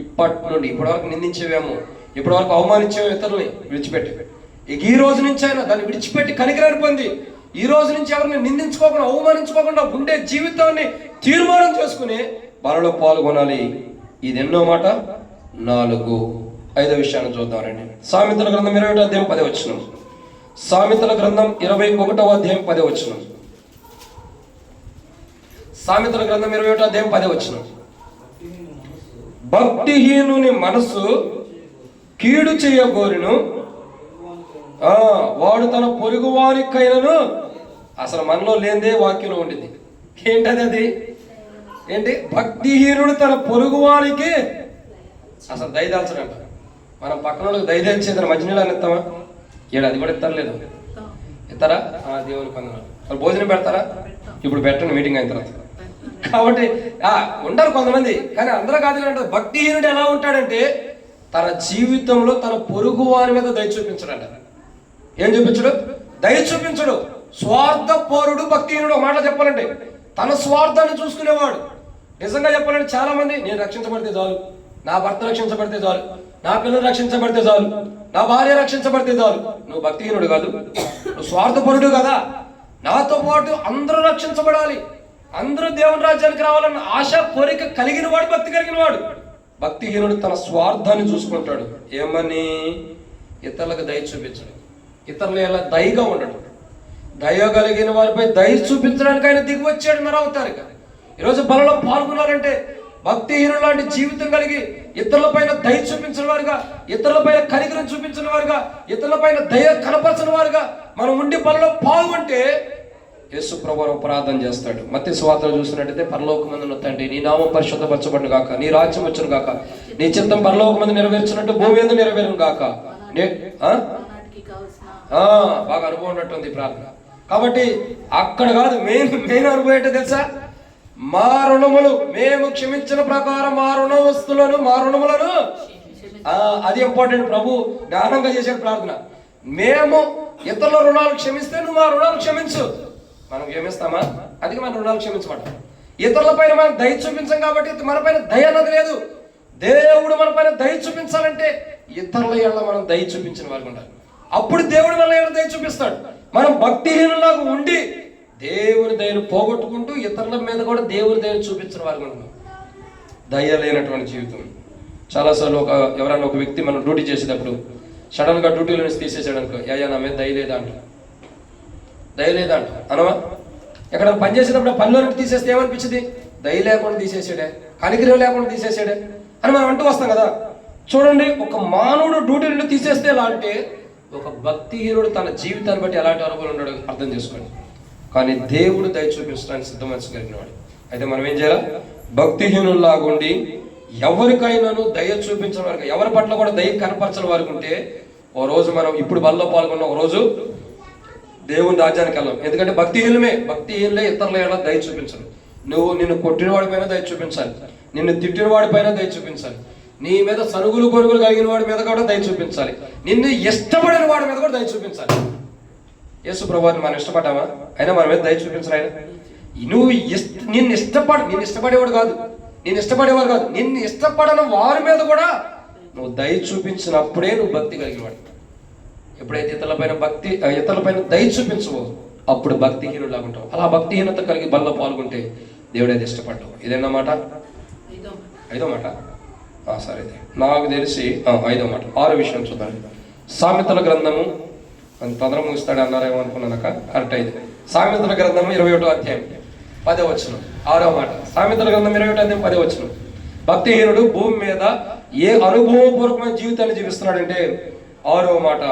ఇప్పటివరకు నిందించేవేమో, ఇప్పటివరకు అవమానించేవేమో ఇతరుల్ని విడిచిపెట్టి, ఇక ఈ రోజు నుంచి అయినా దాన్ని విడిచిపెట్టి కనికరాన్ని పొంది ఈ రోజు నుంచి ఎవరిని నిందించుకోకుండా అవమానించుకోకుండా ఉండే జీవితాన్ని తీర్మానం చేసుకుని బలలో పాల్గొనాలి. ఇది ఎన్నో మాట 4. 5వ విషయాన్ని చూద్దామండి. సామెతల గ్రంథం 21వ అధ్యాయం 10వ వచనం. సామెతల గ్రంథం 21వ అధ్యాయం 10వ వచనం. సామెతల గ్రంథం 21వ అధ్యాయం 10వ వచనం. భక్తిహీనుని మనస్సు కీడు చేయగోరును, వాడు తన పొరుగువారికైనను. అసలు మనలో లేనిదే వాక్యంలో ఉండింది. ఏంటది? అది ఏంటి? భక్తిహీనుడు తన పొరుగువారికి అసలు దయదాల్చడంట. మనం పక్కన వాళ్ళకి దయదాల్చేదని మంచినీళ్ళు అని ఇస్తామా? అది కూడా ఇస్తారలేదు. ఇస్తారా? దేవుని కొందరు వాళ్ళు భోజనం పెడతారా? ఇప్పుడు పెట్టండి మీటింగ్ అయిన తర్వాత. కాబట్టి ఉండరు కొంతమంది, కానీ అందరూ కాదు అంటే భక్తిహీనుడు ఎలా ఉంటాడంటే తన జీవితంలో తన పొరుగు వారి మీద దయ చూపించడంట. ఏం చూపించడు? దయ చూపించడు. స్వార్థ పౌరుడు భక్తిహీనుడు. మాట చెప్పాలంటే తన స్వార్థాన్ని చూసుకునేవాడు. నిజంగా చెప్పాలంటే చాలా మంది నేను రక్షించబడితే చాలు, నా భర్త రక్షించబడితే చాలు, నా పిల్లలు రక్షించబడితే చాలు, నా భార్య రక్షించబడితే చాలు. నువ్వు భక్తిహీనుడు కాదు, నువ్వు స్వార్థపరుడు కదా. నాతో పాటు అందరూ రక్షించబడాలి, అందరూ దేవుని రాజ్యానికి రావాలన్న ఆశ కోరిక కలిగిన వాడు భక్తి కలిగిన వాడు. భక్తిహీనుడు తన స్వార్థాన్ని చూసుకుంటాడు. ఏమని? ఇతరులకు దయ చూపించడు, ఇతరులు ఎలా దయగా ఉండడు. దయ కలిగిన వారిపై దయ చూపించడానికి ఆయన దిగి వచ్చాడు నరవతారిగా. ఈరోజు బలలో పాల్గొన్నారంటే భక్తిహీనుడు లాంటి జీవితం కలిగి ఇతరులపైన దయ చూపించిన వారుగా, ఇతరులపైన కనికరం చూపించిన వారుగా, ఇతరులపైన దయ కనపరచిన వారుగా మనం ఉండి బలలో పాల్గొంటే యేసు ప్రభువు ప్రార్థన చేస్తాడు. మత్తయి సువార్తలో చూసినట్టయితే, పరలోకమందున్న తండ్రి, నీ నామం పరిశుద్ధపరచబడును గాక, నీ రాజ్యం వచ్చును గాక, నీ చిత్తం పరలోకమందు నెరవేర్చినట్టు భూమి మీద నెరవేరును గాక. బాగా అనుభవం ఉన్నట్టుంది ప్రార్థన. కాబట్టి అక్కడ కాదు, మెయిన్ అనుభవం ఏంటో తెలుసా? మా రుణములు మేము క్షమించిన ప్రకారం మా రుణములను అది ఇంపార్టెంట్. ప్రభు జ్ఞానంగా చేశాడు ప్రార్థన. మేము ఇతరుల రుణాలు క్షమిస్తే నువ్వు మా రుణాలు క్షమించు. మనం క్షమిస్తామా? అది మన రుణాలు క్షమించమాట. ఇతరుల పైన మనం దయ చూపించాం కాబట్టి మన పైన దయ అన్నది లేదు. దేవుడు మన పైన దయ చూపించాలంటే ఇతరుల ఏళ్ళ మనం దయ చూపించిన వారికి ఉండాలి. అప్పుడు దేవుడు మన ఏళ్ళ దయ చూపిస్తాడు. మనం భక్తిహీనులాగా ఉండి దేవుని దయను పోగొట్టుకుంటూ ఇతరుల మీద కూడా దేవుని దయను చూపించిన వారికి ఉంటున్నాం. దయ లేనటువంటి జీవితం. చాలాసార్లు ఎవరైనా ఒక వ్యక్తి మనం డ్యూటీ చేసేటప్పుడు సడన్గా డ్యూటీలో నుంచి తీసేసాడు అనుకో, అయ్యా నా మీద దయ లేదంట అనవా? ఎక్కడ పని చేసేటప్పుడు పనిలో నుంచి తీసేస్తే ఏమనిపించింది? దయ లేకుండా తీసేసాడే, కనికరం లేకుండా తీసేసాడే అని మనం అంటూ వస్తాం కదా. చూడండి, ఒక మానవుడు డ్యూటీ నుండి తీసేస్తే ఎలా అంటే, ఒక భక్తిహీనుడు తన జీవితాన్ని బట్టి ఎలాంటి అనుభవం ఉన్నాడో అర్థం చేసుకోండి. కానీ దేవుడు దయ చూపించడానికి సిద్ధ మనసు కలిగిన వాడు. అయితే మనం ఏం చేయాలి? భక్తిహీనుల్లాగుండి ఎవరికైనాను దయ చూపించిన వారికి, ఎవరి పట్ల కూడా దయ కనపరచిన వారికి ఉంటే, ఓ రోజు మనం ఇప్పుడు బల్లో పాల్గొన్న ఒక రోజు దేవుని రాజ్యానికి వెళ్ళాం. ఎందుకంటే భక్తిహీనులే ఇతరుల ఎలా దయ చూపించరు. నిన్ను కొట్టిన వాడిపైన దయ చూపించాలి, నిన్ను తిట్టిన వాడిపైన దయ చూపించాలి, నీ మీద సనుగులు కొనుగులు కలిగిన వాడి మీద కూడా దయ చూపించాలి, నిన్ను ఇష్టపడిన వాడి మీద కూడా దయ చూపించాలి. యేసు ప్రభువుని మనం ఇష్టపడ్డామా? అయినా మన మీద దయ చూపించాలి ఆయన. నిన్ను ఇష్టపడేవాడు కాదు, నిన్ను ఇష్టపడని వారి మీద కూడా నువ్వు దయ చూపించినప్పుడే నువ్వు భక్తి కలిగిన వాడు. ఎప్పుడైతే ఇతరులపైన దయ చూపించవో అప్పుడు భక్తిహీనులాగా ఉంటావు. అలా భక్తిహీనత కలిగి బల్లో పాల్గొంటే దేవుడు అయితే ఇష్టపడ్డావు. ఇదేనా మాట? ఐదో మాట సరే. నాకు తెలిసి 5వ మాట, 6వ విషయం చూద్దాం. సామెతల గ్రంథము తొందర ముగిస్తాడు అన్నారేమో అనుకున్నాక కరెక్ట్ అయింది. సామెతల గ్రంథము 21వ అధ్యాయం 10వ వచనం, 6వ మాట. సామెతల గ్రంథం 21వ అధ్యాయం 10వ వచనం. భక్తిహీనుడు భూమి మీద ఏ అనుభవపూర్వకమైన జీవితాన్ని జీవిస్తున్నాడంటే, 6వ మాట,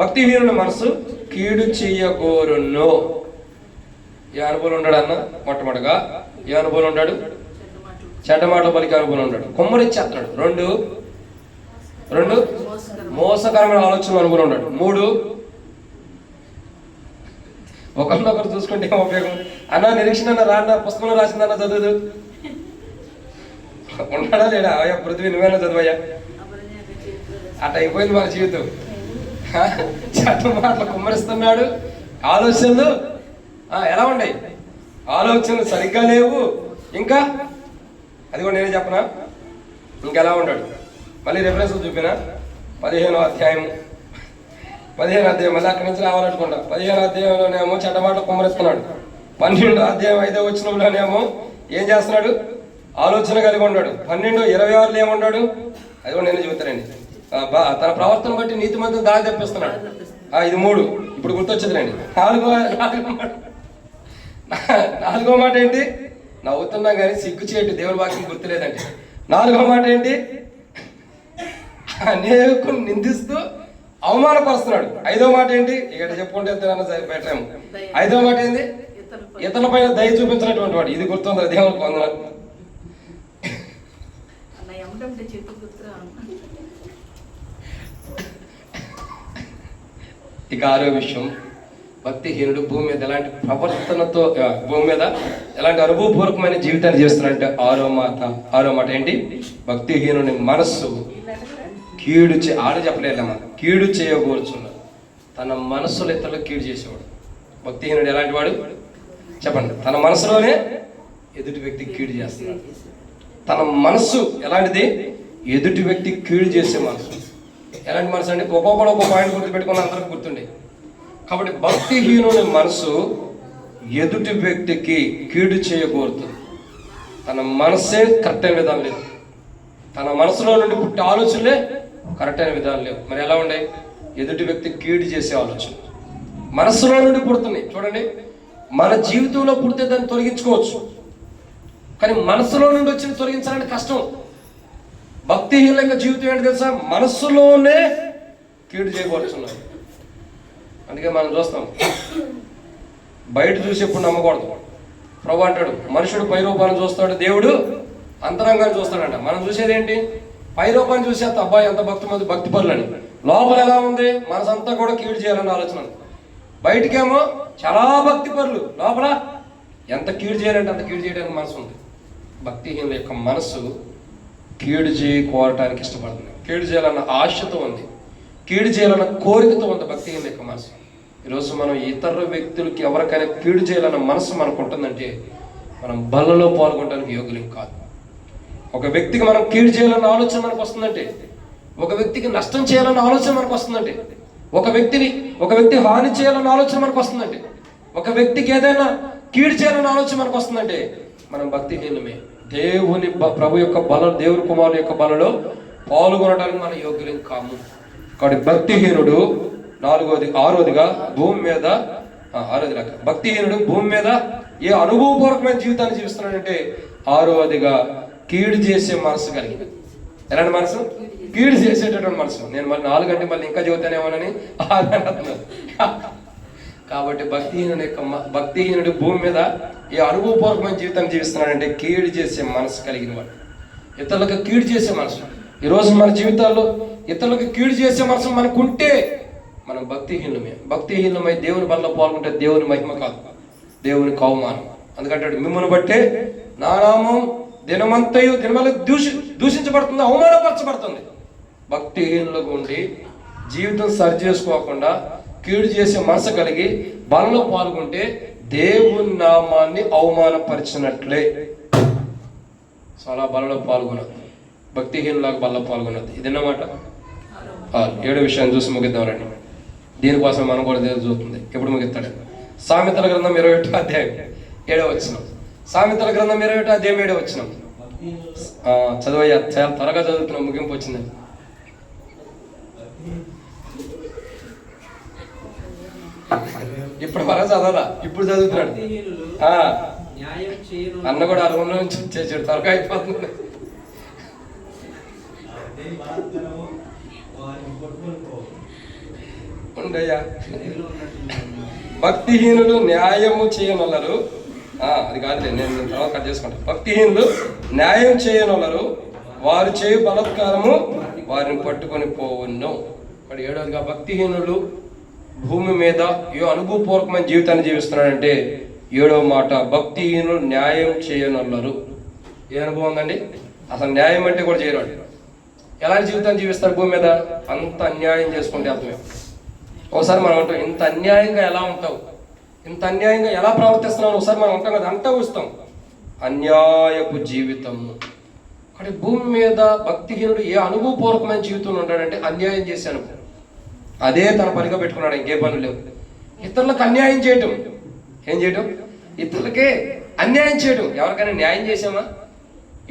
భక్తిహీనుడి మనసు కీడు చెయ్యగోరును. ఏ అనుభవం ఉన్నాడు అన్న? మొట్టమొదటిగా ఏ అనుభవం ఉన్నాడు? చెడ్డ మాటలు పలికే అనుభవం ఉన్నాడు. కుమ్మరిచ్చేస్తున్నాడు. 2 మోసకరమైన ఆలోచనలు అనుభవం ఉన్నాడు. 3 ఒకరినొకరు చూసుకుంటే ఏం ఉపయోగం అన్న? నిరీక్షణ రాన్న పుస్తకంలో రాసిందన్న చదువు ఉన్నాడా లేడా? అయ్యా పృథ్వీ నువ్వేనా చదువయ్యా? అట్ట అయిపోయింది మన జీవితం. చెడ్డ మాటలు కుమ్మరిస్తున్నాడు. ఆలోచనలు ఎలా ఉన్నాయి? ఆలోచనలు సరిగ్గా లేవు. ఇంకా అది కూడా నేనే చెప్పనా? ఇంకెలా ఉన్నాడు? మళ్ళీ రెఫరెన్స్ చూపినా 15వ అధ్యాయం మళ్ళీ అక్కడి నుంచి రావాలనుకుంటా. 15వ అధ్యాయంలోనేమో చెడ్డ మాటలు కుమ్మరిస్తున్నాడు. 12వ అధ్యాయం 5వ వచనంలోనేమో ఏం చేస్తున్నాడు? ఆలోచన కలిగి ఉన్నాడు. 12:26 ఏమున్నాడు? అది కూడా నేనే చెబుతానండి. తన ప్రవర్తన బట్టి నీతిమంతుడు దారి తెప్పిస్తున్నాడు. ఇది 3. ఇప్పుడు గుర్తొచ్చిందిలేండి. 4వ మాట ఏంటి? నవ్వుతున్నా కానీ సిగ్గు చేయటి దేవుని వాక్యం గుర్తులేదండి. 4వ మాట ఏంటి? అనేకులు నిందిస్తూ అవమానపరుస్తున్నాడు. 5వ మాట ఏంటి? ఇక్కడ చెప్పుకుంటే పెట్టాము. 5వ మాట ఏంటి? ఇతరుల పైన దయ చూపించినటువంటి వాడు. ఇది గుర్తుంది దేవునికి వందనాలు. ఇక 6వ విషయం, భక్తిహీనుడు భూమి మీద ఎలాంటి ప్రవర్తనతో, భూమి మీద ఎలాంటి అనుభవపూర్వకమైన జీవితాన్ని చేస్తున్నాడంటే 6వ మాట ఏంటి? భక్తిహీనుని మనస్సు కీడు చేయకూర్చున్నాడు. తన మనస్సులో ఇతరులకు కీడు చేసేవాడు. భక్తిహీనుడు ఎలాంటి వాడు చెప్పండి? తన మనసులోనే ఎదుటి వ్యక్తికి కీడు చేస్తున్నాడు. తన మనస్సు ఎలాంటిది? ఎదుటి వ్యక్తికి కీడు చేసే మనసు. ఎలాంటి మనసు అంటే ఒక్కొక్కడు ఒక్కొక్క పాయింట్ గుర్తుపెట్టుకుని అందరికి గుర్తుండే. కాబట్టి భక్తిహీనుని మనసు ఎదుటి వ్యక్తికి కీడు చేయకూరుతుంది. తన మనస్సే కరెక్ట్ అయిన విధానం లేదు, తన మనసులో నుండి పుట్టే ఆలోచనలే కరెక్ట్ అయిన విధానం లేవు. మరి ఎలా ఉండే? ఎదుటి వ్యక్తి కీడు చేసే ఆలోచన మనసులో నుండి పుడుతున్నాయి. చూడండి, మన జీవితంలో పుడితే దాన్ని తొలగించుకోవచ్చు, కానీ మనసులో నుండి వచ్చిన తొలగించాలంటే కష్టం. భక్తిహీనుల యొక్క జీవితం ఏంటి తెలుసా? మనస్సులోనే కీడు చేయబడుతున్నారు. అందుకే మనం చూస్తాం, బయట చూసి ఎప్పుడు నమ్మకూడదు. ప్రభు అంటాడు, మనుషుడు పై రూపాన్ని చూస్తాడు, దేవుడు అంతరంగాన్ని చూస్తాడంట. మనం చూసేది ఏంటి? పై రూపాన్ని చూసేంత అబ్బాయి ఎంత భక్తి పనులని, లోపల ఎలా ఉంది? మనసంతా కూడా కీడు చేయాలన్న ఆలోచన. బయటికేమో చాలా భక్తి పనులు, లోపల ఎంత కీడు చేయాలంటే అంత కీడు చేయడానికి మనసు ఉంది. భక్తిహీనుల యొక్క మనసు కీడు కోరటానికి ఇష్టపడుతుంది, కీడు చేయాలన్న ఆశతో ఉంది, కీడు చేయాలన్న కోరికతో ఉంది భక్తిహీనుల యొక్క మనసు. ఈరోజు మనం ఇతర వ్యక్తులకి ఎవరికైనా కీడు చేయాలన్న మనసు మనకు ఉంటుందంటే మనం బలలో పాల్గొనడానికి యోగ్యులం కాదు. ఒక వ్యక్తికి మనం కీడు చేయాలన్న ఆలోచన మనకు వస్తుందంటే, ఒక వ్యక్తికి నష్టం చేయాలన్న ఆలోచన మనకు వస్తుందంటే, ఒక వ్యక్తి హాని చేయాలన్న ఆలోచన మనకు వస్తుందంటే, ఒక వ్యక్తికి ఏదైనా కీడు చేయాలన్న ఆలోచన మనకు వస్తుందంటే మనం భక్తిహీనమే. దేవుని ప్రభు యొక్క దేవుని కుమారుని యొక్క బలలో పాల్గొనడానికి మనం యోగ్యులం కాము. కాబట్టి భక్తిహీనుడు ఆరోదిగా భూమి మీద భక్తిహీనుడు భూమి మీద ఏ అనుభవపూర్వకమైన జీవితాన్ని జీవిస్తున్నాడంటే ఆరోదిగా కీడు చేసే మనసు కలిగింది. ఎలాంటి మనసు? కీడు చేసేటటువంటి మనసు. నేను మళ్ళీ 4 గంటలు మళ్ళీ ఇంకా చదువుతానేమోనని అంటున్నాను. కాబట్టి భక్తిహీనుడు భూమి మీద ఏ అనుభవపూర్వకమైన జీవితాన్ని జీవిస్తున్నాడంటే కీడు చేసే మనసు కలిగిన వాడు, ఇతరులకు కీడు చేసే మనసు. ఈరోజు మన జీవితాల్లో ఇతరులకు కీడు చేసే మనసు మనకుంటే మనం భక్తిహీనమై దేవుని బల్ల పాల్గొంటే దేవుని మహిమ కాదు, దేవునికి అవమానం. అందుకంటే మిమ్మల్ని బట్టే నా నామం దినమల్ల దూషించబడుతుంది, అవమానపరచబడుతుంది. భక్తిహీనులకు ఉండి జీవితం సరి చేసుకోకుండా కీడు చేసే మనసు కలిగి బలలో పాల్గొంటే దేవుని నామాన్ని అవమానపరిచినట్లే. చాలా బలలో పాల్గొనదు, భక్తిహీనులాగా బలలో పాల్గొనదు. ఇదన్నమాట 7వ విషయాన్ని చూసి ముగిద్దాం రండి. దీనికోసం మనం కూడా దేవుడు చూస్తుంది. ఎప్పుడు ముగిస్తాడు? సామెతల గ్రంథం 21వ అధ్యాయం 7వ వచనం. సామెతల గ్రంథం 21వ అధ్యాయం 7వ వచనం. చదవయ్యా, చాలా త్వరగా చదువుతున్నాం, ముగింపు వచ్చిందండి. ఇప్పుడు మరో చదవాలా, ఇప్పుడు చదువుతున్నాడు. అన్న కూడా ఆ రూమ్లో నుంచి వచ్చేసాడు, త్వరగా అయిపోతుంది. ఉండయ్యా, భక్తిహీనులు న్యాయము చేయనొల్లరు. అది కాదులే, నేను తర్వాత కట్ చేసుకుంటాను. భక్తిహీనులు న్యాయం చేయనొల్లరు, వారు చేయు బలత్కారము వారిని పట్టుకొని పోవును. మరి 7వదిగా భక్తిహీనులు భూమి మీద ఏ అనుభవపూర్వకమైన జీవితాన్ని జీవిస్తున్నాడంటే 7వ మాట, భక్తిహీనులు న్యాయం చేయనొల్లరు. ఏ అనుభవం ఉందండి? అసలు న్యాయం అంటే కూడా చేయరాడు. ఎలాంటి జీవితాన్ని జీవిస్తారు భూమి మీద? అంత అన్యాయం చేసుకుంటే అర్థమే. ఒకసారి మనం అంటాం, ఇంత అన్యాయంగా ఎలా ఉంటావు, ఇంత అన్యాయంగా ఎలా ప్రవర్తిస్తున్నావు? ఒకసారి మనం ఉంటాం కదా, అంతా వస్తాం. అన్యాయపు జీవితము. కానీ భూమి మీద భక్తిహీనుడు ఏ అనుభవపూర్వకమైన జీవితంలో ఉంటాడంటే అన్యాయం చేసే అనుభవం. అదే తన పనిగా పెట్టుకున్నాడు, ఇంకే పనులు లేవు. ఇతరులకు అన్యాయం చేయటం. ఏం చేయటం? ఇతరులకే అన్యాయం చేయటం. ఎవరికైనా న్యాయం చేసామా?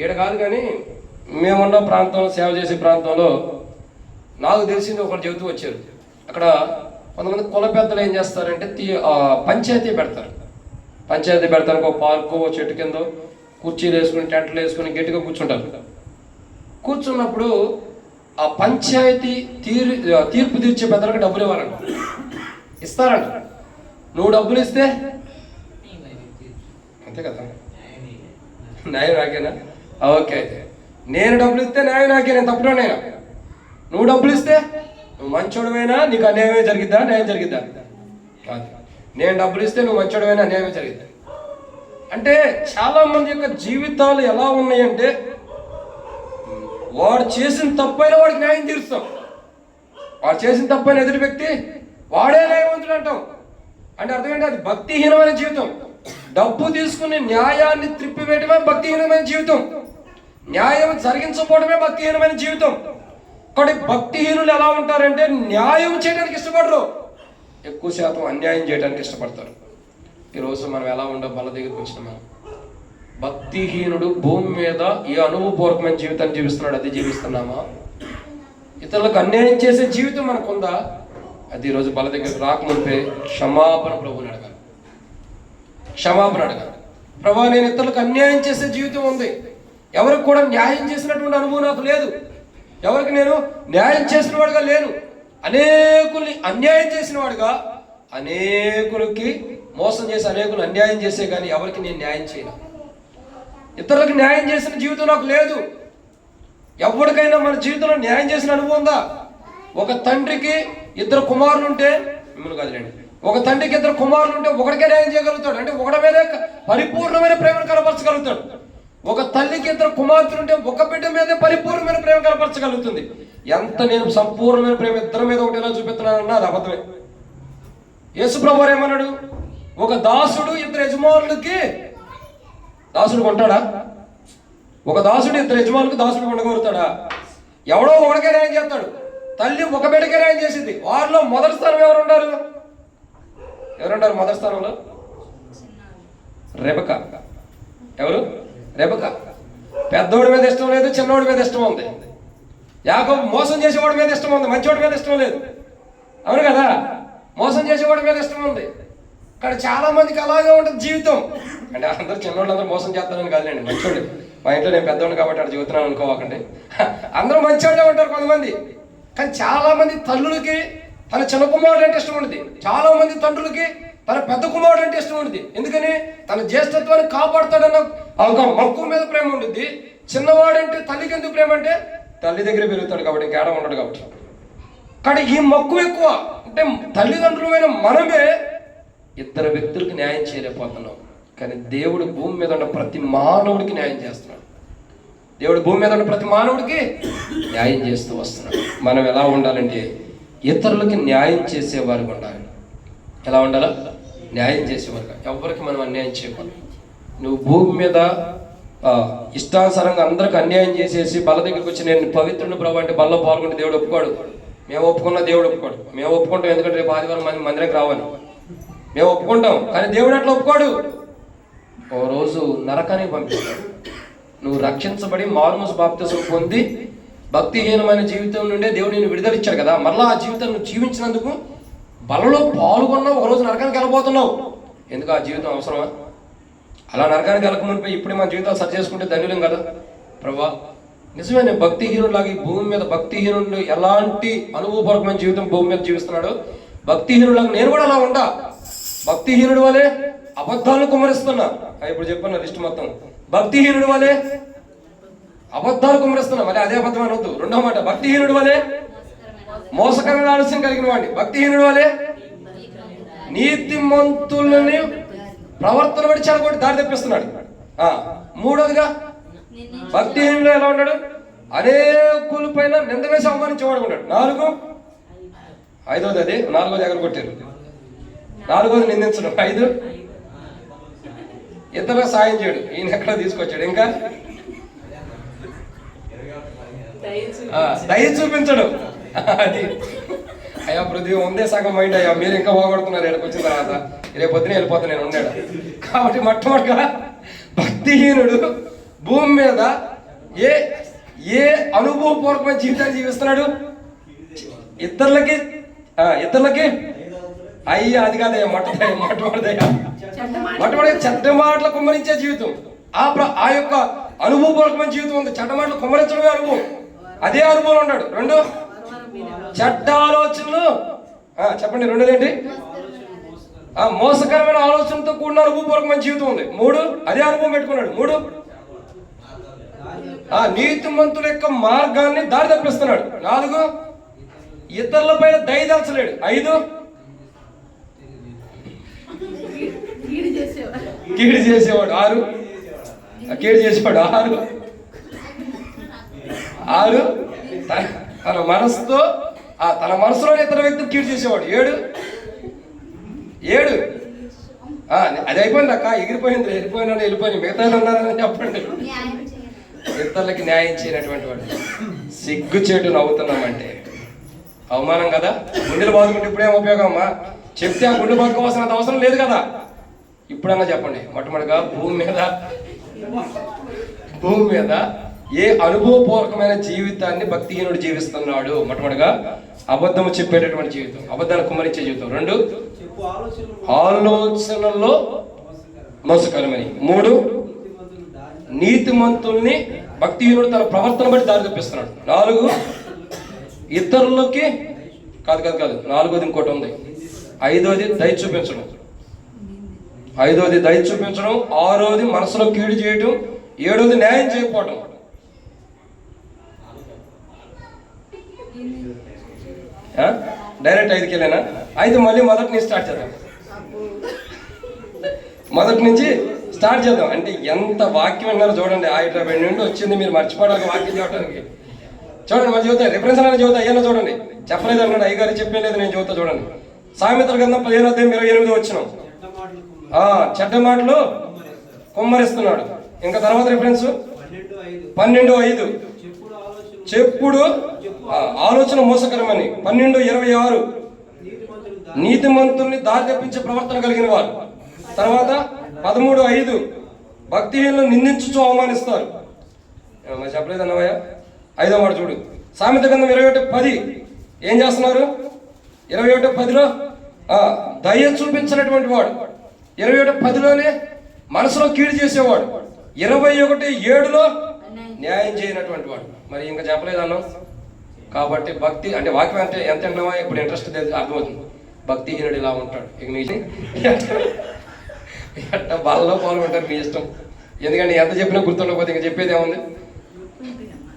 ఈడ కాదు, కానీ మేమున్న ప్రాంతంలో, సేవ చేసే ప్రాంతంలో నాకు తెలిసింది ఒకరు చెబుతూ వచ్చారు. అక్కడ కొంతమంది కుల పెద్దలు ఏం చేస్తారంటే పంచాయతీ పెడతారు. పంచాయతీ పెడతానికి ఒక పార్కు, ఒక చెట్టు కింద కుర్చీలు వేసుకుని, టెంట్లు వేసుకుని గట్టిగా కూర్చుంటారు. కూర్చున్నప్పుడు ఆ పంచాయతీ తీర్పు తీర్చే పెద్దలకు డబ్బులు ఇవ్వాలంట, ఇస్తారంట. నువ్వు డబ్బులు ఇస్తే అంతే కదా, న్యాయం నాకేనా? ఓకే, అయితే నేను డబ్బులు ఇస్తే న్యాయం నాకే, నేను తప్పుడోనైనా. నువ్వు డబ్బులు ఇస్తే నువ్వు మంచోడమైనా నీకు అన్యాయమే జరిగిద్దా, న్యాయం జరిగిద్దా? కాదు. నేను డబ్బులు ఇస్తే నువ్వు మంచోడమైనా అన్యాయమే జరిగిద్దా? అంటే చాలా మంది యొక్క జీవితాలు ఎలా ఉన్నాయంటే, వాడు చేసిన తప్పైనా వాడికి న్యాయం తీరుస్తాం, వాడు చేసిన తప్పైన ఎదుటి వ్యక్తి వాడే న్యాయవంతుడు అంటాం. అంటే అర్థం ఏంటి? అది భక్తిహీనమైన జీవితం. డబ్బు తీసుకుని న్యాయాన్ని త్రిప్పివేయటమే భక్తిహీనమైన జీవితం. న్యాయం జరిగించకపోవడమే భక్తిహీనమైన జీవితం. కాబట్టి భక్తిహీనులు ఎలా ఉంటారంటే న్యాయం చేయడానికి ఇష్టపడరు, ఎక్కువ శాతం అన్యాయం చేయడానికి ఇష్టపడతారు. ఈరోజు మనం ఎలా ఉండో బల దగ్గరికి వచ్చినామా? భక్తిహీనుడు భూమి మీద ఏ అనుభవపూర్వకమైన జీవితాన్ని జీవిస్తున్నాడు, అది జీవిస్తున్నామా? ఇతరులకు అన్యాయం చేసే జీవితం మనకుందా? అది ఈరోజు బల దగ్గరికి రాకముందే క్షమాపణ ప్రభువుని అడగాలి. క్షమాపణ అడగాలి. ప్రభా, నేను ఇతరులకు అన్యాయం చేసే జీవితం ఉంది, ఎవరికి కూడా న్యాయం చేసినటువంటి అనుభవం నాకు లేదు, ఎవరికి నేను న్యాయం చేసిన వాడుగా లేను, అనేకుల్ని అన్యాయం చేసిన వాడుగా, అనేకులకి మోసం చేసి అనేకులు అన్యాయం చేసే కానీ ఎవరికి నేను న్యాయం చేయను, ఇతరులకు న్యాయం చేసిన జీవితం నాకు లేదు. ఎవరికైనా మన జీవితంలో న్యాయం చేసిన అనుభవం ఉందా? ఒక తండ్రికి ఇద్దరు కుమారులు ఉంటే, మిమ్మల్ని కాదులేండి, ఒక తండ్రికి ఇద్దరు కుమారులు ఉంటే ఒకటికే న్యాయం చేయగలుగుతాడు, అంటే ఒకటి మీద పరిపూర్ణమైన ప్రేమను కనపరచగలుగుతాడు. ఒక తల్లికి ఇద్దరు కుమార్తెలు ఉంటే ఒక బిడ్డ మీదే పరిపూర్ణమైన ప్రేమ కనపరచగలుగుతుంది. ఎంత నేను సంపూర్ణమైన ప్రేమ ఇద్దరి మీద ఒకటి ఎలా చూపిస్తున్నానన్నా అది అబద్ధమే. యేసుప్రభు వారు ఏమన్నాడు? ఒక దాసుడు ఇద్దరు యజమానులకి దాసుడు కొంటాడా? ఒక దాసుడు ఇద్దరు యజమానులకు దాసుడు కొనగలుగుతాడా? ఎవడో ఒకడికే న్యాయం చేస్తాడు. తల్లి ఒక బిడ్డకే న్యాయం చేసింది. వారిలో మొదటి స్థానం ఎవరుంటారు? మొదటి స్థానంలో? రెబెకా. ఎవరు? రెబెకా. పెద్దోడి మీద ఇష్టం లేదు, చిన్నోడి మీద ఇష్టం ఉంది. యాకోబు మోసం చేసేవాడి మీద ఇష్టం ఉంది, మంచివాడి మీద ఇష్టం లేదు. అవును కదా? మోసం చేసేవాడి మీద ఇష్టం ఉంది. కానీ చాలా మందికి అలాగే ఉంటుంది జీవితం. అంటే అందరూ చిన్నోళ్ళు అందరూ మోసం చేస్తారని కాదులేండి, మంచోడు. మా ఇంట్లో నేను పెద్దోడిని కాబట్టి అక్కడ చెబుతున్నాను అనుకోవాకండి. అందరూ మంచివాళ్ళే ఉంటారు కొంతమంది. కానీ చాలా మంది తల్లులకి తన చిన్న కుమారుడు అంటే ఇష్టం ఉంటుంది, చాలా మంది తండ్రులకి తన పెద్ద కుమారుడు అంటే ఇష్టం ఉంటుంది. ఎందుకని? తన జ్యేష్ఠత్వాన్ని కాపాడుతాడన్న ఒక మక్కువ మీద ప్రేమ ఉంటుంది. చిన్నవాడంటే తల్లికి ఎందుకు ప్రేమ అంటే తల్లి దగ్గర పెరుగుతాడు కాబట్టి, ఇంకేడ ఉండడు కాబట్టి. కానీ ఈ మక్కువ ఎక్కువ. అంటే తల్లిదండ్రులమైన మనమే ఇద్దరు వ్యక్తులకు న్యాయం చేయలేకపోతున్నాం. కానీ దేవుడు భూమి మీద ఉన్న ప్రతి మానవుడికి న్యాయం చేస్తున్నాడు. దేవుడు భూమి మీద ఉన్న ప్రతి మానవుడికి న్యాయం చేస్తూ వస్తున్నాడు. మనం ఎలా ఉండాలంటే ఇతరులకి న్యాయం చేసేవారుగా ఉండాలి. ఎలా ఉండాలా? న్యాయం చేసేవారుగా. ఎవరికి మనం అన్యాయం చేయకూడదు. నువ్వు భూమి మీద ఇష్టానుసారంగా అందరికి అన్యాయం చేసేసి బల దగ్గరికి వచ్చి నేను పవిత్రుని ప్రభు అంటే బల్లో పాల్గొంటే దేవుడు ఒప్పుకోడు. మేము ఒప్పుకున్నా దేవుడు ఒప్పుకోడు. మేము ఒప్పుకుంటాం, ఎందుకంటే రేపు ఆదివారం మందిరంకి రావాలి, మేము ఒప్పుకుంటాం. కానీ దేవుడు అట్లా ఒప్పుకోడు. ఓ రోజు నరకానికి పంపిస్తాడు. నువ్వు రక్షించబడి మారుమూస బాప్తిసం పొంది భక్తిహీనమైన జీవితం నుండే దేవుడు నేను విడుదలిచ్చాడు కదా, మళ్ళీ ఆ జీవితం నువ్వు జీవించినందుకు బలలో పాల్గొన్నావు. ఒకరోజు నరకానికి వెళ్ళబోతున్నావు. ఎందుకు ఆ జీవితం అవసరమా? అలా నరకానికి వెళ్ళకమునిపై ఇప్పుడే మన జీవితాలు సరి చేసుకుంటే ధన్యులం కదా. ప్రభా, నిజమే, నేను భక్తిహీనులాగా ఈ భూమి మీద భక్తిహీనుడు ఎలాంటి అనుభవపూర్వకమైన జీవితం భూమి మీద జీవిస్తున్నాడు, భక్తిహీనులాగా నేను కూడా అలా ఉండా. భక్తిహీనుడు వలే అబద్ధాలను కుమ్మరిస్తున్నా. ఇప్పుడు చెప్పన్న లిస్ట్ మొత్తం. భక్తిహీనుడు వలే అబద్ధాలు కుమ్మరిస్తున్నా. మళ్ళీ అదే అబద్ధం అనొద్దు. రెండో మాట, భక్తిహీనుడు వలే మోసకరమైన ఆలస్యం కలిగిన వాడిని. భక్తిహీనుడు వలే నీతిమంతులని ప్రవర్తన బట్టి చెడగొట్టి దారి తెప్పిస్తున్నాడు. మూడోదిగా భక్తిహీనుడు ఎలా ఉన్నాడు? అనేకుల పైన నింద వేసి అవమానించేవాడు ఉన్నాడు. ఐదోది అది. నాలుగోది ఎగర కొట్టారు. నాలుగోది నిందించడం. 5 ఇతరులకు సాయం చేయడు. ఈయన ఎక్కడ తీసుకొచ్చాడు? ఇంకా దయ చూపించడు. అది అయ్యా పృథ్వీ ఉందే సగం మైండ్ అయ్యా, మీరు ఇంకా బాగుపడుతున్నారు ఇక్కడికి వచ్చిన తర్వాత. రేపు పొద్దున వెళ్ళిపోతా నేను ఉన్నాడు. కాబట్టి మొట్టమొదటిగా భక్తిహీనుడు భూమి మీద ఏ అనుభవపూర్వకమైన జీవితాన్ని జీవిస్తున్నాడు? ఇతరులకి అయ్యా అది కాదయ్యా, మొట్టమొదటిదయ్యా చెడ్డ మాటలు కుమ్మరించే జీవితం. ఆ యొక్క అనుభవపూర్వకమైన జీవితం ఉంది. చెడ్డ మాటలు కుమ్మరించడమే అనుభవం. అదే అనుభవం ఉన్నాడు. 2 చెడ్డ ఆలోచనలు. చెప్పండి. 2 ఏంటి? మోసకరమైన ఆలోచనతో కూడిన అనుభవపూర్వకమైన జీవితం ఉంది. 3 అదే అనుభవం పెట్టుకున్నాడు. 3 నీతిమంతుల యొక్క మార్గాన్ని దారి తప్పిస్తున్నాడు. 4 ఇతరుల పైన దయదలచలేడు. 5 కీడు చేసేవాడు. 6 కీడు చేసేవాడు. 6 తన మనసుతో తన మనసులోని ఇతర వ్యక్తులు కీడు చేసేవాడు. 7 అది అయిపోయింది అక్క, ఎగిరిపోయింది, వెళ్ళిపోయింది, మిగతా ఉన్నారని చెప్పండి. ఇతరులకి న్యాయం చేయనటువంటి వాడు. సిగ్గుచేటు నవ్వుతున్నామంటే అవమానం కదా. గుండెలు బాదుకుంటే ఇప్పుడేం ఉపయోగం అమ్మా? చెప్తే ఆ గుండె బాదుకోవాల్సినంత అవసరం లేదు కదా. ఇప్పుడన్నా చెప్పండి. మొట్టమొదటిగా భూమి మీద భూమి మీద ఏ అనుభవపూర్వకమైన జీవితాన్ని భక్తిహీనుడు జీవిస్తున్నాడు? మొట్టమొదటిగా అబద్ధము చెప్పేటటువంటి జీవితం, అబద్ధాన్ని కుమ్మరించే జీవితం. 2, ఆలోచనల్లో మోసకరమని. 3, నీతిమంతుల్ని భక్తిహీనుడు తన ప్రవర్తన బట్టి దారి తప్పిస్తున్నాడు. 4, ఇతరులకి కాదు 4వది ఇంకోటి ఉంది. 5వది దయ చూపించడం. 6వది మనసులో కీడు చేయటం. 7వది న్యాయం చేయకపోవటం. డైరెక్ట్ 5కి వెళ్ళానా? 5 మళ్ళీ మొదటి నుంచి స్టార్ట్ చేద్దాం. అంటే ఎంత వాక్యం విన్నారో చూడండి. హైదరాబాద్ నుండి వచ్చింది, మీరు మర్చిపోవడానికి వాక్యం చెప్పడానికి. చూడండి, మరి చదువుతా రిఫరెన్స్ అనేది చదువుతా. అయ్యా చూడండి, చెప్పలేదు అన్నాడు అయ్యగారు, చెప్పలేదు, నేను చదువుతా చూడండి. సామెతల గ్రంథం 15:28 వచ్చినాం. చెడ్డ మాటలు కుమ్మరిస్తున్నాడు. ఇంకా తర్వాత రిఫరెన్స్ 12:5 చెప్పుడు ఆలోచన మోసకరమని. 12:26 నీతిమంతుల్ని దారి తప్పించే ప్రవర్తన కలిగిన వారు. తర్వాత 13:5 భక్తిహీనులు నిందించుచు అవమానిస్తారు. మరి చెప్పలేదు అన్నవయ్య. 5వ మాట చూడు. సామెత గ్రంథం 21:10 ఏం చేస్తున్నారు? 21:10లో దయ చూపించినటువంటి వాడు. 21:10లోనే మనసులో కీడు చేసేవాడు. 21:7లో న్యాయం చేయనటువంటి వాడు. మరి ఇంకా చెప్పలేదు అన్నాం. కాబట్టి భక్తి అంటే వాక్యం అంటే ఎంత విన్నావా ఇప్పుడు ఇంట్రెస్ట్ అర్థమవుతుంది. భక్తిహీనుడు ఇలా ఉంటాడు. ఇక నీ ఎట్ట బాల్లో పాల్గొంటారు, మీ ఇష్టం. ఎందుకంటే ఎంత చెప్పినా గుర్తుండకపోతే ఇంకా చెప్పేది ఏముంది?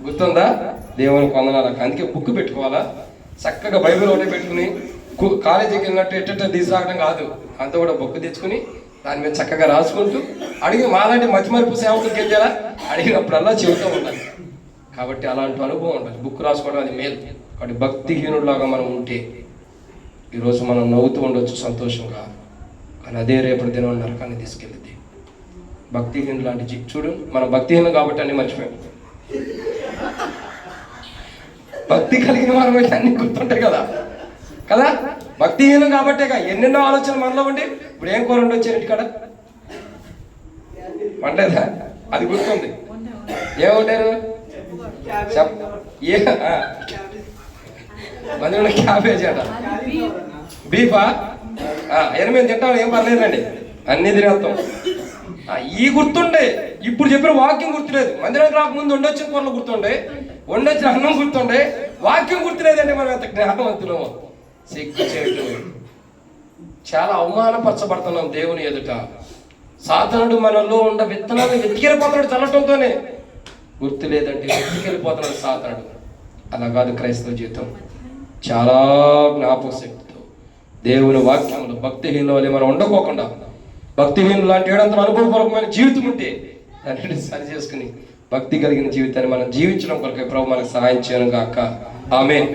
గుర్తుందా? దేవునికి వందనాలు. అందుకే బుక్ పెట్టుకోవాలా, చక్కగా బైబిల్ ఒకటే పెట్టుకుని కాలేజీకి వెళ్ళినట్టు ఎట్ట తీసుకురావడం కాదు, అంతా కూడా బుక్ తెచ్చుకుని దాని మీద చక్కగా రాసుకుంటూ అడిగి మాలాంటి మతిమరుపు సేవకులకి వెళ్ళేలా అడిగినప్పుడల్లా చెబుతూ ఉండాలి. కాబట్టి అలాంటి అనుభవం ఉండాలి. బుక్ రాసుకోవడం అది మేలు. కాబట్టి భక్తిహీనుడిలాగా మనం ఉంటే ఈరోజు మనం నవ్వుతూ ఉండొచ్చు సంతోషంగా, కానీ అదే రేపటి దినం నరకాన్ని తీసుకెళ్తుంది. భక్తిహీనుడు లాంటి చూడు, మనం భక్తిహీనం కాబట్టి అన్ని మర్చిపోయాం. భక్తి కలిగిన వారం అయితే అన్ని గుర్తుంటాయి కదా. భక్తిహీనం కాబట్టేగా ఎన్నెన్నో ఆలోచనలు మనలో ఉండి ఇప్పుడు ఏం కూర ఉండొచ్చారు ఇంటికాడ వండలేదా? అది గుర్తుంది. ఏముంటారు మంది క్యాబేజీ అట, బీఫా, 8 తింటాం, ఏం పర్లేదండి, అన్ని తినేస్తాం. ఈ గుర్తుండే. ఇప్పుడు చెప్పిన వాక్యం గుర్తులేదు. మందిరానికి రాకముందు వండొచ్చిన కూరలు గుర్తుండే, వండొచ్చిన అన్నం గుర్తుండే, వాక్యం గుర్తులేదండి. మనం ఎంత జ్ఞానవంతులమో. సిగ్గు చేయటం, చాలా అవమానపరచబడుతున్నాం దేవుని ఎదుట. సాతానుడు మనలో ఉన్న విత్తనాలు వెతికెళ్ళిపోతున్నాడు చల్లటంతోనే. గుర్తు లేదంటే వెతికెళ్ళిపోతున్నాడు సాతానుడు. అలా కాదు క్రైస్తవ జీవితం. చాలా జ్ఞాపక శక్తితో దేవుని వాక్యంలో భక్తిహీనుల వల్ల మనం ఉండకోకుండా, భక్తిహీనులు లాంటి ఏడంత అనుభవపూర్వకమైన జీవితం ఉంటే దాన్ని సరి చేసుకుని భక్తి కలిగిన జీవితాన్ని మనం జీవించడం కొరకు ప్రభు మనకు సహాయం చేయను గాక. ఆమేన్.